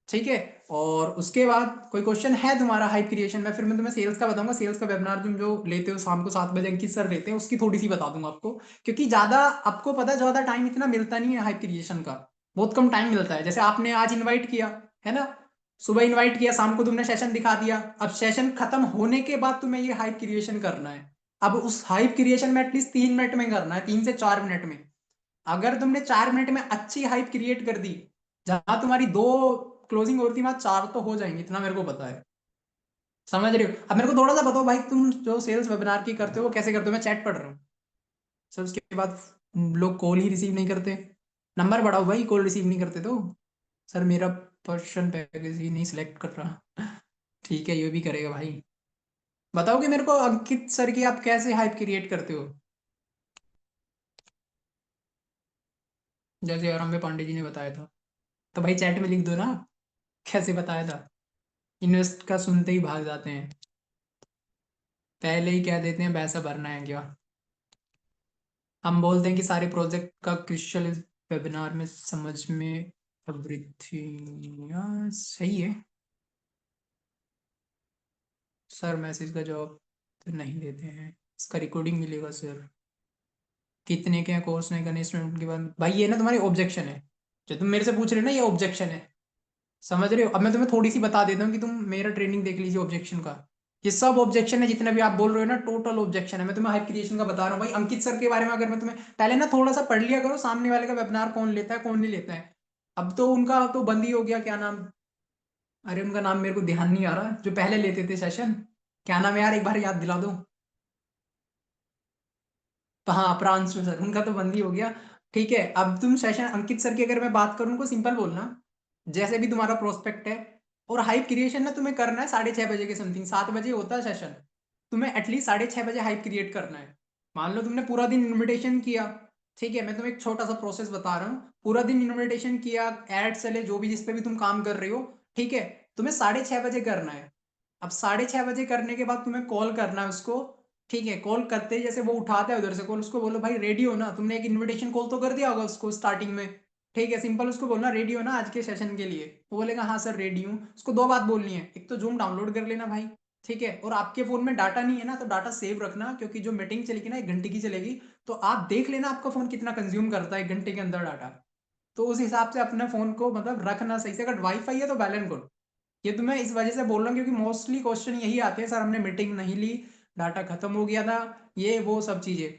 ठीक है? और उसके बाद कोई क्वेश्चन है तुम्हारा हाइप क्रिएशन में, फिर मैं तुम्हें सेल्स का बताऊंगा। सेल्स का वेबिनार तुम जो लेते हो शाम को 7 बजे, अंकित सर लेते हैं, उसकी थोड़ी सी बता दूंगा आपको। क्योंकि ज्यादा आपको पता है, ज्यादा टाइम इतना मिलता नहीं है हाइप क्रिएशन का। बहुत कम टाइम मिलता है। जैसे आपने आज इन्वाइट किया है ना, सुबह इन्वाइट किया, शाम को तुमने सेशन दिखा दिया, अब सेशन खत्म होने के बाद तुम्हें ये हाइप क्रिएशन करना है। अब उस हाइप क्रिएशन में एटलीस्ट 3 मिनट में करना है, 3 से 4 मिनट में। अगर तुमने 4 मिनट में अच्छी हाइप क्रिएट कर दी, जहां तुम्हारी 2 क्लोजिंग होती, वहां 4 तो हो जाएंगी, इतना मेरे को पता है। समझ रहे हो? अब मेरे को थोड़ा सा बताओ भाई, तुम जो सेल्स वेबिनार की करते हो वो कैसे करते हो? मैं चैट पढ़ रहा हूँ सर, उसके बाद लोग कॉल ही रिसीव नहीं करते। नंबर बढ़ाओ भाई, कॉल रिसीव नहीं करते तो। सर मेरा पर्सन पैकेज ही नहीं सिलेक्ट कर रहा। ठीक है, ये भी करेगा भाई। बताओगे मेरे को अंकित सर की आप कैसे हाइप क्रिएट करते हो? जैसे आरंभ पांडे जी ने बताया था। तो भाई चैट में लिख दो ना, कैसे बताया था। इन्वेस्ट का सुनते ही भाग जाते हैं, पहले ही कह देते हैं पैसा भरना है क्या। हम बोलते हैं कि सारे प्रोजेक्ट का क्रिशियल इस वेबिनार में समझ में एवरीथिंग। सही है सर, मैसेज का जवाब तो नहीं देते हैं। इसका रिकॉर्डिंग मिलेगा सर। कितने के कोर्स नहीं करने स्टूडेंट के बाद? भाई ये ना तुम्हारी ऑब्जेक्शन है, जो तुम मेरे से पूछ रहे हो ना, ये ऑब्जेक्शन है। समझ रहे हो? अब मैं तुम्हें थोड़ी सी बता देता हूँ कि तुम मेरा ट्रेनिंग देख लीजिए ऑब्जेक्शन का। ये सब ऑब्जेक्शन है, जितने भी आप बोल रहे हो ना, टोटल ऑब्जेक्शन है। मैं तुम्हें हाइप क्रिएशन का बता रहा हूँ भाई। अंकित सर के बारे में अगर मैं तुम्हें पहले ना थोड़ा सा पढ़ लिया करो, सामने वाले का वेबिनार कौन लेता है कौन नहीं लेता है। अब तो उनका तो बंद ही हो गया, क्या नाम। अरे उनका नाम मेरे को ध्यान नहीं आ रहा, जो पहले लेते थे सेशन। क्या नाम है यार, एक बार याद दिला दो। तो हाँ, प्रांशु सर, उनका तो बंद ही हो गया। ठीक है, अब तुम सेशन अंकित सर की अगर मैं बात करूँ, उनको सिंपल बोलना, जैसे भी तुम्हारा प्रोस्पेक्ट है। और हाइप क्रिएशन ना तुम्हें करना है 6:30 बजे के समथिंग, 7 बजे होता है सेशन। तुम्हें एटलीस्ट 6:30 बजे हाइप क्रिएट करना है। मान लो तुमने पूरा दिन इन्विटेशन किया। ठीक है, मैं तुम्हें एक छोटा सा प्रोसेस बता रहा हूँ। पूरा दिन इन्विटेशन किया, एड चले, जो भी जिस पे भी तुम काम कर रहे हो। ठीक है, तुम्हें 6:30 बजे करना है। अब 6:30 बजे करने के बाद तुम्हें कॉल करना है उसको। ठीक है, कॉल करते ही जैसे वो उठाता है उधर से कॉल, उसको बोलो भाई रेडी हो ना। तुमने एक इनविटेशन कॉल तो कर दिया होगा उसको स्टार्टिंग में। ठीक है, सिंपल उसको बोलना रेडी हो ना आज के सेशन के लिए। वो बोलेगा हाँ सर रेडी हूँ। उसको दो बात बोलनी है, एक तो जूम डाउनलोड कर लेना भाई। ठीक है, और आपके फोन में डाटा नहीं है ना, तो डाटा सेव रखना, क्योंकि जो मीटिंग चलेगी ना 1 घंटे की चलेगी। तो आप देख लेना आपका फोन कितना कंज्यूम करता है 1 घंटे के अंदर डाटा। तो उस हिसाब से अपने फोन को मतलब रखना सही से। अगर वाईफाई है तो बैलेंस करो। ये तो मैं इस वजह से बोल रहा हूँ क्योंकि मोस्टली क्वेश्चन यही आते हैं, सर हमने मीटिंग नहीं ली, डाटा खत्म हो गया था, ये वो सब चीजें।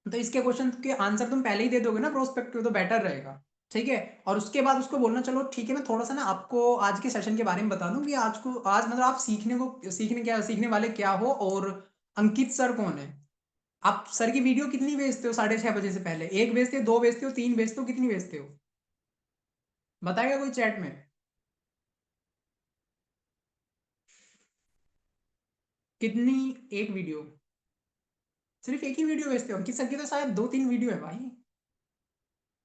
तो इसके क्वेश्चन के आंसर तुम पहले ही दे दोगे ना प्रोस्पेक्ट में, तो बेटर रहेगा। ठीक है, और उसके बाद उसको बोलना चलो ठीक है, मैं थोड़ा सा ना आपको आज के सेशन के बारे में बता दूं कि आज मतलब आप सीखने वाले क्या हो, और अंकित सर कौन है। आप सर की वीडियो कितनी भेजते हो 6:30 बजे से पहले? एक भेजते हो, दो भेजते हो, तीन भेजते हो, कितनी भेजते हो? बताएगा कोई चैट में? कितनी? एक वीडियो? सिर्फ एक ही वीडियो भेजते हो? अंकित सर की तो शायद 2-3 वीडियो है भाई।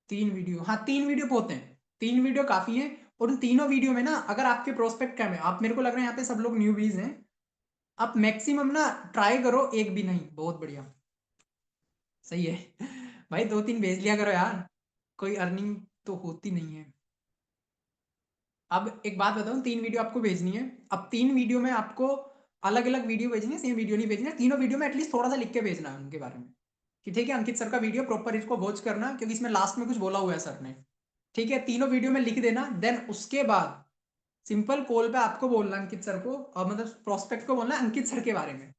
3 वीडियो? हाँ, 3 वीडियो बहुत हैं। 3 वीडियो काफी है। और उन तीनों वीडियो में ना, अगर आपके प्रोस्पेक्ट कम है, आप मेरे को लग रहा है यहाँ पे सब लोग न्यूबीज हैं, आप मैक्सिमम ना ट्राई करो एक भी नहीं, बहुत बढ़िया। सही है। भाई 2-3 भेज लिया करो यार, कोई अर्निंग तो होती नहीं है। अब एक बात बताऊं, 3 वीडियो आपको भेजनी है। अब 3 वीडियो में आपको अलग अलग वीडियो भेजनी है, सेम वीडियो नहीं भेजनी है। तीनों वीडियो में एटलीस्ट थोड़ा सा लिख के भेजना है उनके बारे में, कि ठीक है अंकित सर का वीडियो प्रॉपर इसको वॉच करना, क्योंकि इसमें लास्ट में कुछ बोला हुआ है सर ने। ठीक है, तीनों वीडियो में लिख देना। देन उसके बाद सिंपल कॉल पे आपको बोलना अंकित सर को, और मतलब प्रोस्पेक्ट को बोलना अंकित सर के बारे में,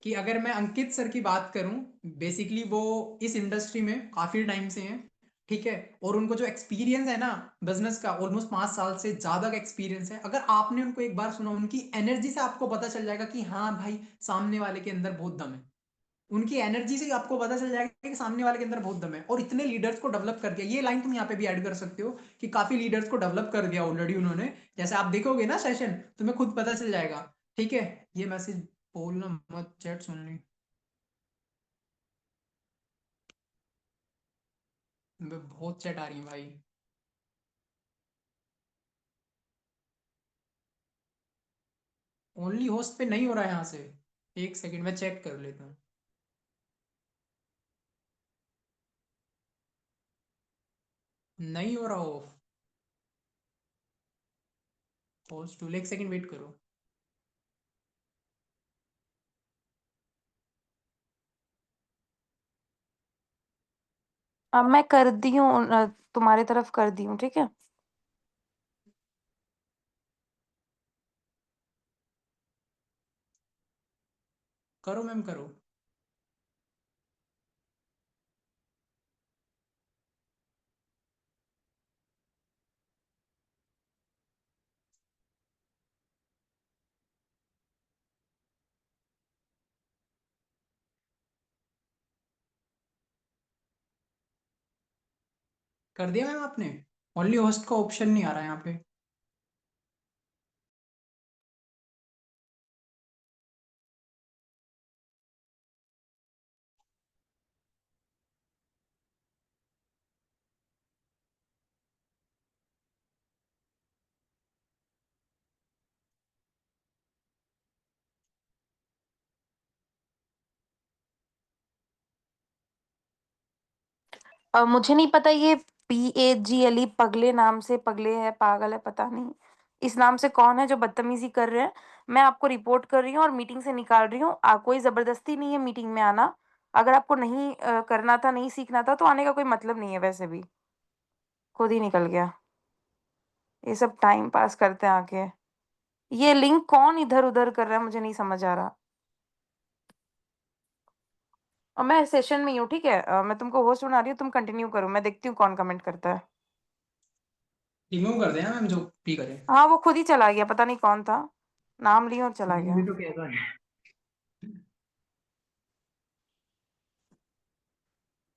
कि अगर मैं अंकित सर की बात करूं, बेसिकली वो इस इंडस्ट्री में काफी टाइम से हैं। ठीक है, और उनको जो एक्सपीरियंस है ना बिजनेस का, ऑलमोस्ट 5 साल से ज्यादा का एक्सपीरियंस है। अगर आपने उनको एक बार सुना, उनकी एनर्जी से आपको पता चल जाएगा कि हाँ भाई, सामने वाले के अंदर बहुत दम है। उनकी एनर्जी से आपको पता चल जाएगा कि सामने वाले के अंदर बहुत दम है, और इतने लीडर्स को डेवलप कर दिया। ये लाइन तुम यहाँ पे भी ऐड कर सकते हो कि काफी लीडर्स को डेवलप कर दिया ऑलरेडी उन्होंने। जैसे आप देखोगे ना सेशन, तुम्हें खुद पता चल जाएगा। ठीक है, ये मैसेज बोलना मत, चैट सुन ली। बहुत चैट आ रही है भाई। ओनली होस्ट पे नहीं हो रहा है यहाँ से। एक सेकंड में चेक कर लेता हूँ। नहीं हो रहा ऑफ होस्ट टूल, एक सेकंड वेट करो। अब मैं कर दी हूँ, तुम्हारी तरफ कर दी हूँ, ठीक है। करो मैम करो। कर दिया मैम आपने? ओनली होस्ट का ऑप्शन नहीं आ रहा है यहाँ पे। मुझे नहीं पता ये PAGLE पगले नाम से, पगले है, पागल है, पता नहीं इस नाम से कौन है जो बदतमीजी कर रहे हैं। मैं आपको रिपोर्ट कर रही हूँ और मीटिंग से निकाल रही हूँ। कोई जबरदस्ती नहीं है मीटिंग में आना। अगर आपको नहीं करना था, नहीं सीखना था, तो आने का कोई मतलब नहीं है। वैसे भी खुद ही निकल गया। ये सब टाइम पास करते हैं आके। ये लिंक कौन इधर उधर कर रहा है, मुझे नहीं समझ आ रहा। और मैं सेशन में ही हूँ, ठीक है। मैं तुमको होस्ट बना रही हूँ, तुम कंटिन्यू करो, मैं देखती हूँ कौन कमेंट करता है। रिमूव कर देना मैम जो भी करे। हाँ, वो खुद ही चला गया, पता नहीं कौन था। नाम लिया और चला मैम गया। भी तो कहता है।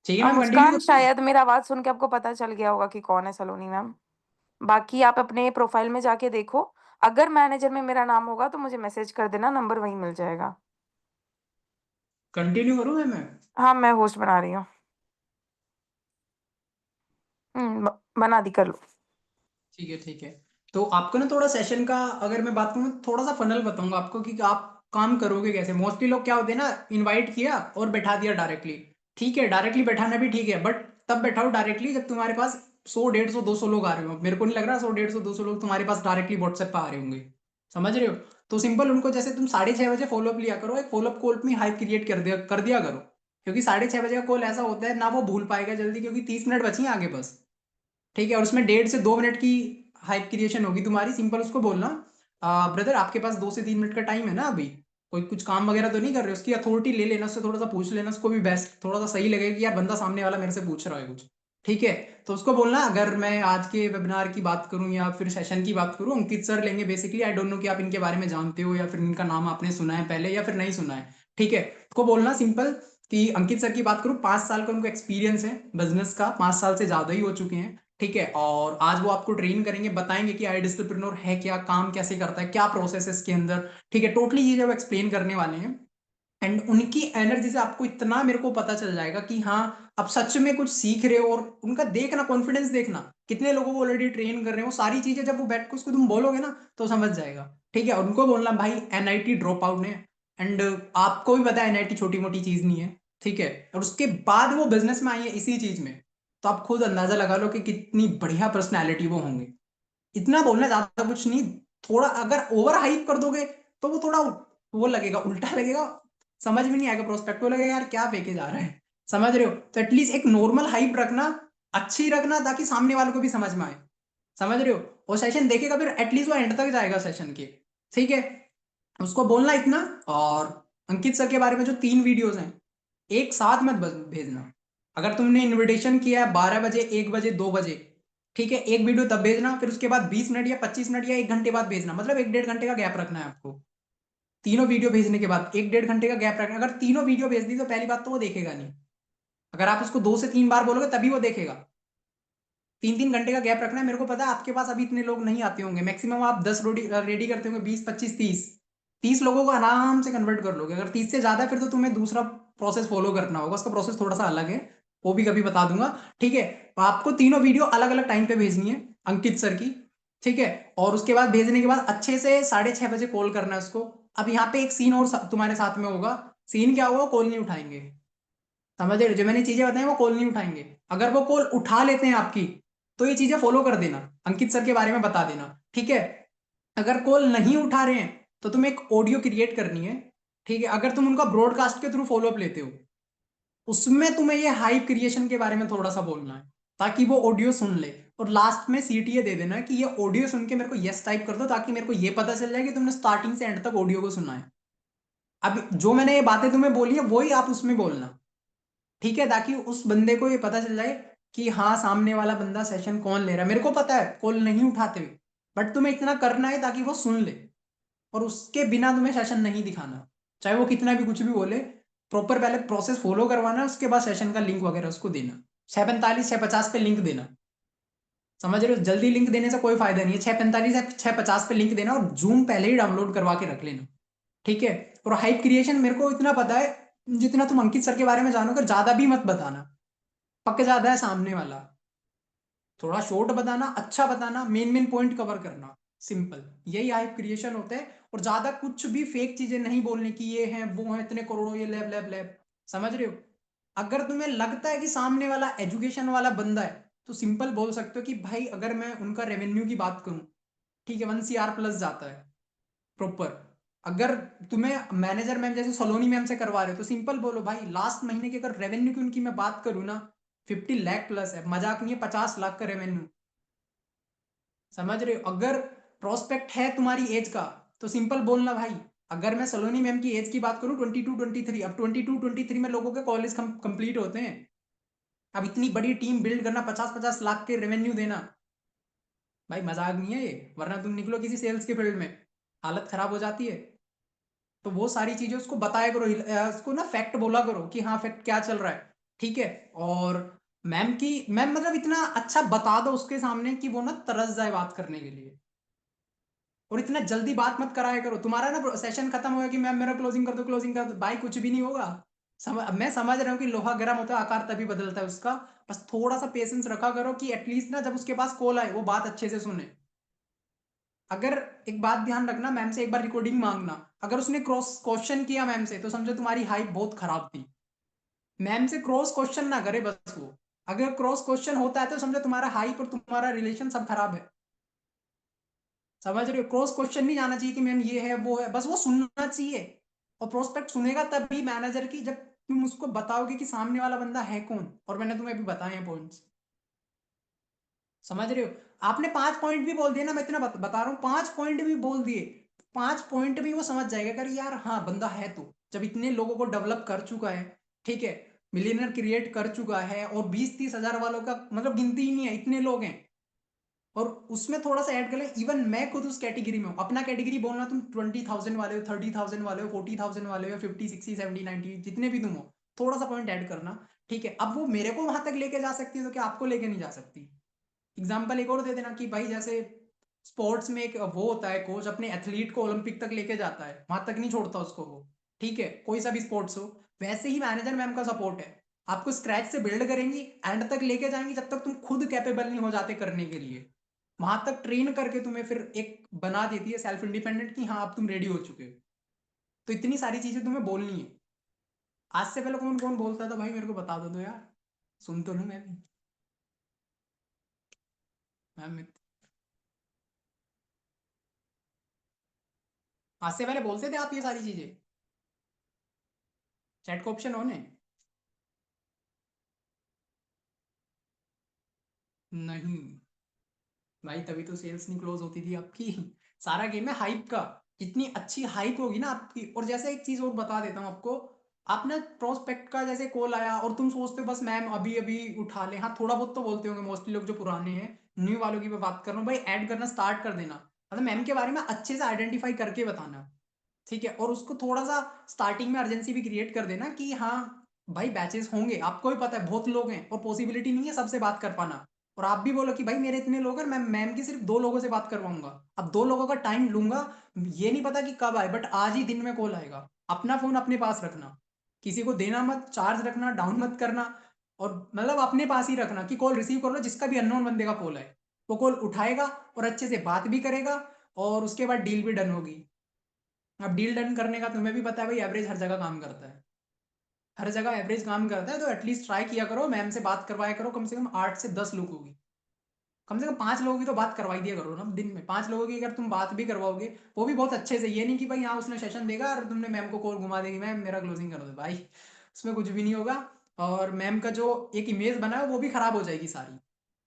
ठीक है अब मैम, कंटिन्यू मुस्कान, करो। शायद मेरा आवाज सुन के आपको पता चल गया होगा कि कौन है सलोनी मैम। बाकी आप अपने प्रोफाइल में जाके देखो। अगर मैनेजर में मेरा नाम होगा तो मुझे मैसेज कर देना, नंबर वहीं मिल जाएगा। कंटिन्यू करूँ मैं? हाँ, मैं होस्ट बना रही हूँ। बना दी, कर लो। ठीक है ठीक है। तो आपको ना थोड़ा सेशन का, अगर मैं बात करूँ थोड़ा सा फनल बताऊंगा आपको कि आप काम करोगे कैसे। मोस्टली लोग क्या होते हैं ना, इनवाइट किया और बैठा दिया डायरेक्टली। ठीक है, डायरेक्टली बैठाना भी ठीक है, बट तब बैठाओ डायरेक्टली जब तुम्हारे पास 100 150 200 लोग आ रहे हो। मेरे को नहीं लग रहा 100 150 200 लोग तुम्हारे पास डायरेक्टली व्हाट्सएप पे आ रहे होंगे। समझ रहे हो? तो सिंपल उनको, जैसे तुम 6:30 बजे फॉलोअप लिया करो, एक फॉलोअप कॉल में हाइप क्रिएट कर दिया करो। क्योंकि 6:30 बजे का कॉल ऐसा होता है ना, वो भूल पाएगा जल्दी, क्योंकि 30 मिनट बची हैं आगे बस। ठीक है, और उसमें 1.5 से 2 मिनट की हाइप क्रिएशन होगी तुम्हारी। सिंपल उसको बोलना, ब्रदर आपके पास 2 से 3 मिनट का टाइम है ना अभी? कोई कुछ काम वगैरह तो नहीं कर रहे हो? उसकी अथॉरिटी ले लेना, उससे थोड़ा सा पूछ लेना, उसको भी बेस्ट थोड़ा सा सही लगेगा कि यार बंदा सामने वाला मेरे से पूछ रहा है कुछ। ठीक है, तो उसको बोलना, अगर मैं आज के वेबिनार की बात करूं या फिर सेशन की बात करूं, अंकित सर लेंगे बेसिकली। आई डोंट नो कि आप इनके बारे में जानते हो या फिर इनका नाम आपने सुना है पहले या फिर नहीं सुना है। ठीक है, उसको बोलना सिंपल कि अंकित सर की बात करूं, 5 साल का उनको एक्सपीरियंस है बिजनेस का, 5 साल से ज्यादा ही हो चुके हैं। ठीक है, और आज वो आपको ट्रेन करेंगे, बताएंगे कि आई डिस्ट्रीब्यूटर है क्या, काम कैसे करता है, क्या प्रोसेस है इसके अंदर। ठीक है, टोटली ये जब एक्सप्लेन करने वाले हैं, एंड उनकी एनर्जी से आपको इतना मेरे को पता चल जाएगा कि हाँ आप सच में कुछ सीख रहे हो। और उनका देखना, कॉन्फिडेंस देखना, कितने लोगों को ऑलरेडी ट्रेन कर रहे हो, सारी चीजें जब वो बैठ के उसको तुम बोलोगे ना तो समझ जाएगा। ठीक है, और उनको बोलना भाई NIT ड्रॉप आउट ने, एंड आपको भी पता है NIT छोटी मोटी चीज नहीं है। ठीक है, और उसके बाद वो बिजनेस में आई है इसी चीज में। तो आप खुद अंदाजा लगा लो कि कितनी बढ़िया पर्सनैलिटी वो होंगे। इतना बोलना, ज्यादा कुछ नहीं। थोड़ा अगर ओवर हाइप कर दोगे तो वो थोड़ा वो लगेगा, उल्टा लगेगा, समझ में नहीं आएगा, प्रोस्पेक्टिव लगेगा यार क्या फेंके जा रहा है। समझ रहे हो? तो एटलीस्ट एक नॉर्मल हाइप रखना, अच्छी रखना, ताकि सामने वालों को भी समझ में आए। समझ रहे हो? वो सेशन देखेगा फिर एटलीस्ट वो एंड तक जाएगा सेशन के। ठीक है, उसको बोलना इतना। और अंकित सर के बारे में जो 3 वीडियोस हैं, एक साथ मत भेजना। अगर तुमने इनविटेशन किया है 12 बजे, 1 बजे, 2 बजे, ठीक है, एक वीडियो तब भेजना, फिर उसके बाद 20 मिनट या 25 मिनट या 1 घंटे बाद भेजना, मतलब 1 1.5 घंटे का गैप रखना है आपको। तीनों वीडियो भेजने के बाद 1-1.5 घंटे का गैप रखना। अगर तीनों वीडियो भेज दी तो पहली बात तो वो देखेगा नहीं। अगर आप उसको 2 से 3 बार बोलोगे तभी वो देखेगा। 3-3 घंटे का गैप रखना है। मेरे को पता है आपके पास अभी इतने लोग नहीं आते होंगे, मैक्सिमम आप 10 रेडी करते होंगे, 20, 25, 30 लोगों को आराम से कन्वर्ट कर लोगे। अगर 30 से ज्यादा है फिर तो तुम्हें दूसरा प्रोसेस फॉलो करना होगा, उसका प्रोसेस थोड़ा सा अलग है, वो भी कभी बता दूंगा। ठीक है, तो आपको तीनों वीडियो अलग अलग टाइम पे भेजनी है अंकित सर की। ठीक है, और उसके बाद भेजने के बाद अच्छे से 6:30 बजे कॉल करना है उसको। अब यहाँ पे एक सीन और तुम्हारे साथ में होगा। सीन क्या होगा, कॉल नहीं उठाएंगे। समझ रहे हो? जो मैंने चीजें बताई वो कॉल नहीं उठाएंगे। अगर वो कॉल उठा लेते हैं आपकी तो ये चीजें फॉलो कर देना, अंकित सर के बारे में बता देना। ठीक है, अगर कॉल नहीं उठा रहे हैं तो तुम्हें एक ऑडियो क्रिएट करनी है। ठीक है, अगर तुम उनका ब्रॉडकास्ट के थ्रू फॉलोअप लेते हो, उसमें तुम्हें ये हाइप क्रिएशन के बारे में थोड़ा सा बोलना है ताकि वो ऑडियो सुन ले। और लास्ट में सीटीए दे देना कि ये ऑडियो सुन के मेरे को यस टाइप कर दो, ताकि मेरे को ये पता चल जाए कि तुमने स्टार्टिंग से एंड तक ऑडियो को सुना है। अब जो मैंने ये बातें तुम्हें बोली है वही आप उसमें बोलना। ठीक है, ताकि उस बंदे को ये पता चल जाए कि हाँ सामने वाला बंदा सेशन कौन ले रहा है। मेरे को पता है कॉल नहीं उठाते हुए, बट तुम्हें इतना करना है ताकि वो सुन ले। और उसके बिना तुम्हें सेशन नहीं दिखाना, चाहे वो कितना भी कुछ भी बोले। प्रॉपर पहले प्रोसेस फॉलो करवाना, उसके बाद सेशन का लिंक वगैरह उसको देना। 6:45 6:50 पे लिंक देना। समझ रहे हो? जल्दी लिंक देने से कोई फायदा नहीं है। 6:45 या 6:50 पे लिंक देना, और जूम पहले ही डाउनलोड करवा के रख लेना। ठीक है, और हाइप क्रिएशन मेरे को इतना पता है, जितना तुम अंकित सर के बारे में जानोगे ज्यादा भी मत बताना। पक ज्यादा है सामने वाला, थोड़ा शॉर्ट बताना, अच्छा बताना, मेन मेन पॉइंट कवर करना। सिंपल, यही हाइप क्रिएशन होता है। और ज्यादा कुछ भी फेक चीजें नहीं बोलने की, ये है वो है इतने करोड़ों ये लैब लैब लैब। समझ रहे हो? अगर तुम्हें लगता है कि सामने वाला एजुकेशन वाला बंदा है तो सिंपल बोल सकते हो कि भाई अगर मैं उनका रेवेन्यू की बात करूं, ठीक है, 1 CR प्लस जाता है प्रॉपर। अगर तुम्हें मैनेजर मैम जैसे सलोनी मैम से करवा रहे हो तो सिंपल बोलो भाई लास्ट महीने की अगर रेवेन्यू की उनकी मैं बात करूँ ना, 50 लाख प्लस है, मजाक नहीं है, 50 लाख का रेवेन्यू। समझ रहे हो? अगर प्रोस्पेक्ट है तुम्हारी एज का तो सिंपल बोलना भाई, अगर मैं सलोनी मैम की एज की बात करूं 22 23, अब 22 23 में लोगों के कॉलेज कंप्लीट होते हैं। अब इतनी बड़ी टीम बिल्ड करना, 50-50 लाख के रेवेन्यू देना, भाई मजाक नहीं है ये। वरना तुम निकलो किसी सेल्स के फील्ड में, हालत खराब हो जाती है। तो वो सारी चीजें उसको बताया करो, उसको ना फैक्ट बोला करो कि हाँ फैक्ट क्या चल रहा है। ठीक है, और मैम मतलब इतना अच्छा बता दो उसके सामने कि वो ना तरस जाए बात करने के लिए। और इतना जल्दी बात मत कराया करो, तुम्हारा ना सेशन खत्म होगा कि मैम मेरा क्लोजिंग कर दो, भाई कुछ भी नहीं होगा। मैं समझ रहा हूँ कि लोहा गर्म होता है, आकार तभी बदलता है उसका। बस थोड़ा सा पेशेंस रखा करो कि एटलीस्ट ना जब उसके पास कॉल आए वो बात अच्छे से सुने। अगर एक बात ध्यान रखना, मैम से एक बार रिकॉर्डिंग मांगना। अगर उसने क्रॉस क्वेश्चन किया मैम से तो समझो तुम्हारी हाइप बहुत खराब थी। मैम से क्रॉस क्वेश्चन ना करे बस वो। अगर क्रॉस क्वेश्चन होता है तो समझो तुम्हारा हाइप और तुम्हारा रिलेशन सब खराब है। समझ रहे हो? क्रॉस क्वेश्चन नहीं जाना चाहिए कि मैम ये है वो है, बस वो सुनना चाहिए। और प्रोस्पेक्ट सुनेगा तभी मैनेजर की, जब तुम उसको बताओगे कि सामने वाला बंदा है कौन। और मैंने तुम्हें अभी बताए हैं पॉइंट्स। समझ रहे हो? आपने 5 पॉइंट भी बोल दिए ना, मैं इतना बता रहा हूँ, 5 पॉइंट भी बोल दिए, 5 पॉइंट भी वो समझ जाएगा कर यार हाँ बंदा है। तो जब इतने लोगों को डेवलप कर चुका है, ठीक है, मिलियनर क्रिएट कर चुका है, और 20-30 हजार वालों का मतलब गिनती ही नहीं है, इतने लोग हैं। और उसमें थोड़ा सा ऐड कर ले, इवन मैं खुद उस कैटेगरी में हूँ। अपना कैटेगरी बोलना, तुम 20,000 वाले हो, 30,000 वाले हो, 40,000 वाले हो, 50 60 70 90 जितने भी तुम हो, थोड़ा सा पॉइंट ऐड करना। ठीक है, अब वो मेरे को वहां तक लेके जा सकती है तो क्या आपको लेके नहीं जा सकती? एग्जाम्पल एक और दे देना कि भाई जैसे स्पोर्ट्स में एक वो होता है कोच, अपने एथलीट को ओलंपिक तक लेके जाता है, वहां तक नहीं छोड़ता उसको वो। ठीक है, कोई सा भी स्पोर्ट्स हो, वैसे ही मैनेजर मैम का सपोर्ट है। आपको स्क्रैच से बिल्ड करेंगी, एंड तक लेके जाएंगी जब तक तुम खुद कैपेबल नहीं हो जाते करने के लिए। वहां तक ट्रेन करके तुम्हें फिर एक बना देती है सेल्फ इंडिपेंडेंट कि हाँ अब तुम रेडी हो चुके हो। तो इतनी सारी चीजें तुम्हें बोलनी है। आज से पहले कौन कौन बोलता था भाई मेरे को बता दो यार, सुन तो लूं मैं भी। मैम आज से पहले बोलते थे आप ये सारी चीजें? चैट का ऑप्शन ऑन है? नहीं भाई, तभी तो सेल्स नहीं क्लोज होती थी आपकी। सारा गेम है हाइप का। जितनी अच्छी हाइप होगी ना आपकी। और जैसे एक चीज और बता देता हूँ आपको, आप ना प्रोस्पेक्ट का जैसे कॉल आया और तुम सोचते हो बस मैम अभी अभी उठा ले, हाँ थोड़ा बहुत तो बोलते होंगे मोस्टली लोग जो पुराने हैं। न्यू वालों की मैं बात कर रहा हूँ भाई, ऐड करना स्टार्ट कर देना। मतलब मैम के बारे में अच्छे से आइडेंटिफाई करके बताना। ठीक है, और उसको थोड़ा सा स्टार्टिंग में अर्जेंसी भी क्रिएट कर देना कि हाँ भाई बैचेस होंगे, आपको भी पता है बहुत लोग हैं और पॉसिबिलिटी नहीं है सबसे बात कर पाना। और आप भी बोलो कि भाई मेरे इतने लोग हैं, मैं मैम की सिर्फ 2 लोगों से बात करवाऊंगा। अब 2 लोगों का टाइम लूंगा, ये नहीं पता कि कब आए, बट आज ही दिन में कॉल आएगा। अपना फोन अपने पास रखना, किसी को देना मत, चार्ज रखना, डाउन मत करना। और मतलब अपने पास ही रखना कि कॉल रिसीव कर लो, जिसका भी अननोन बंदे का कॉल है वो कॉल उठाएगा और अच्छे से बात भी करेगा, और उसके बाद डील भी डन होगी। अब डील डन करने का तुम्हें भी पता है भाई, एवरेज हर जगह काम करता है, हर जगह एवरेज काम करता है। तो एटलीस्ट ट्राई किया करो, मैम से बात करवाया करो, कम से कम 8 से 10 लोग होगी, कम से कम 5 लोगों की तो बात करवाई दिया करो ना दिन में। 5 लोगों की अगर तुम बात भी करवाओगे, वो भी बहुत अच्छे से, ये नहीं कि भाई हाँ उसने सेशन देगा और तुमने मैम को कॉल घुमा देगी, मैम मेरा क्लोजिंग कर दो भाई, उसमें कुछ भी नहीं होगा। और मैम का जो एक इमेज बना है वो भी खराब हो जाएगी सारी।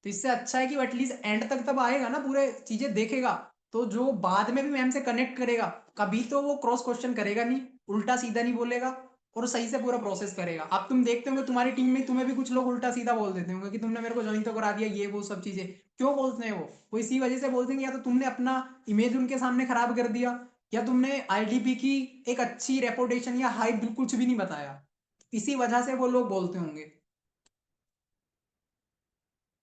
तो इससे अच्छा है कि वो एटलीस्ट एंड तक तब आएगा ना, पूरे चीजें देखेगा, तो जो बाद में भी मैम से कनेक्ट करेगा, कभी तो वो क्रॉस क्वेश्चन करेगा नहीं, उल्टा सीधा नहीं बोलेगा, और सही से पूरा प्रोसेस करेगा। अब तुम देखते होंगे तुम्हारी टीम में तुम्हें भी कुछ लोग उल्टा सीधा बोल देते होंगे कि तुमने मेरे को ज्वाइन तो करा दिया, ये वो सब चीजें। क्यों बोलते हैं वो इसी वजह से बोलते हैं कि या तो तुमने अपना इमेज उनके सामने खराब कर दिया, या तुमने आईडीपी की एक अच्छी रेपुटेशन या हाइप बिल्कुल कुछ भी नहीं बताया, इसी वजह से वो लोग बोलते होंगे।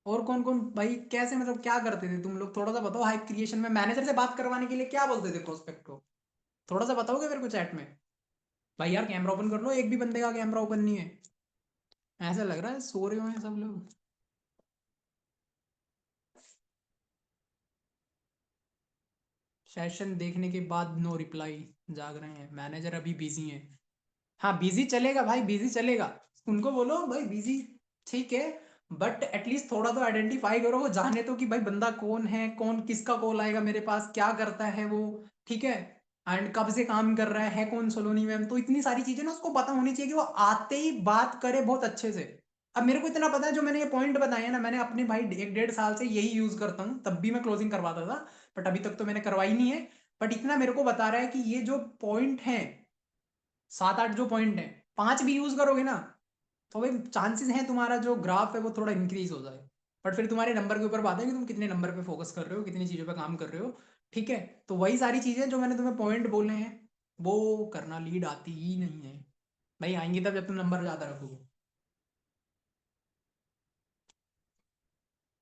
और कौन कौन भाई कैसे, मतलब क्या करते थे तुम लोग, थोड़ा सा बताओ। हाइप क्रिएशन में मैनेजर से बात करवाने के लिए क्या बोलते थे प्रोस्पेक्ट को, थोड़ा सा बताओगे मेरे को चैट में। भाई यार कैमरा ओपन कर लो, एक भी बंदे का कैमरा ओपन नहीं है, ऐसा लग रहा है सो रहे हुए हैं सब लोग। सेशन देखने के बाद नो रिप्लाई, जाग रहे हैं, मैनेजर अभी बिजी है। हाँ बिजी चलेगा भाई, बिजी चलेगा, उनको बोलो भाई बिजी, ठीक है, बट एटलीस्ट थोड़ा तो आइडेंटिफाई करो, वो जाने तो कि भाई बंदा कौन है, कौन किसका कॉल आएगा मेरे पास, क्या करता है वो, ठीक है, एंड कब से काम कर रहा है कौन सलोनी मैम, तो इतनी सारी चीजें ना उसको पता होनी चाहिए कि वो आते ही बात करे बहुत अच्छे से। अब मेरे को इतना पता है, जो मैंने ये पॉइंट बताया है ना, मैंने अपने भाई 1 1.5 साल से यही यूज करता हूँ, तब भी मैं क्लोजिंग करवाता था, बट अभी तक तो मैंने करवाई नहीं है। बट इतना मेरे को बता रहा है कि ये जो पॉइंट है, 7 8 जो पॉइंट है, 5 भी यूज करोगे ना, तो भाई चांसेस हैं तुम्हारा जो ग्राफ है वो थोड़ा इंक्रीज हो जाए। बट फिर तुम्हारे नंबर के ऊपर बात है कि तुम कितने नंबर पे फोकस कर रहे हो, कितनी चीजों पे काम कर रहे हो, ठीक है। तो वही सारी चीजें जो मैंने तुम्हें पॉइंट बोले हैं, वो करना, लीड आती ही नहीं है भाई, आएंगी तब जब तुम नंबर ज्यादा रखोगे।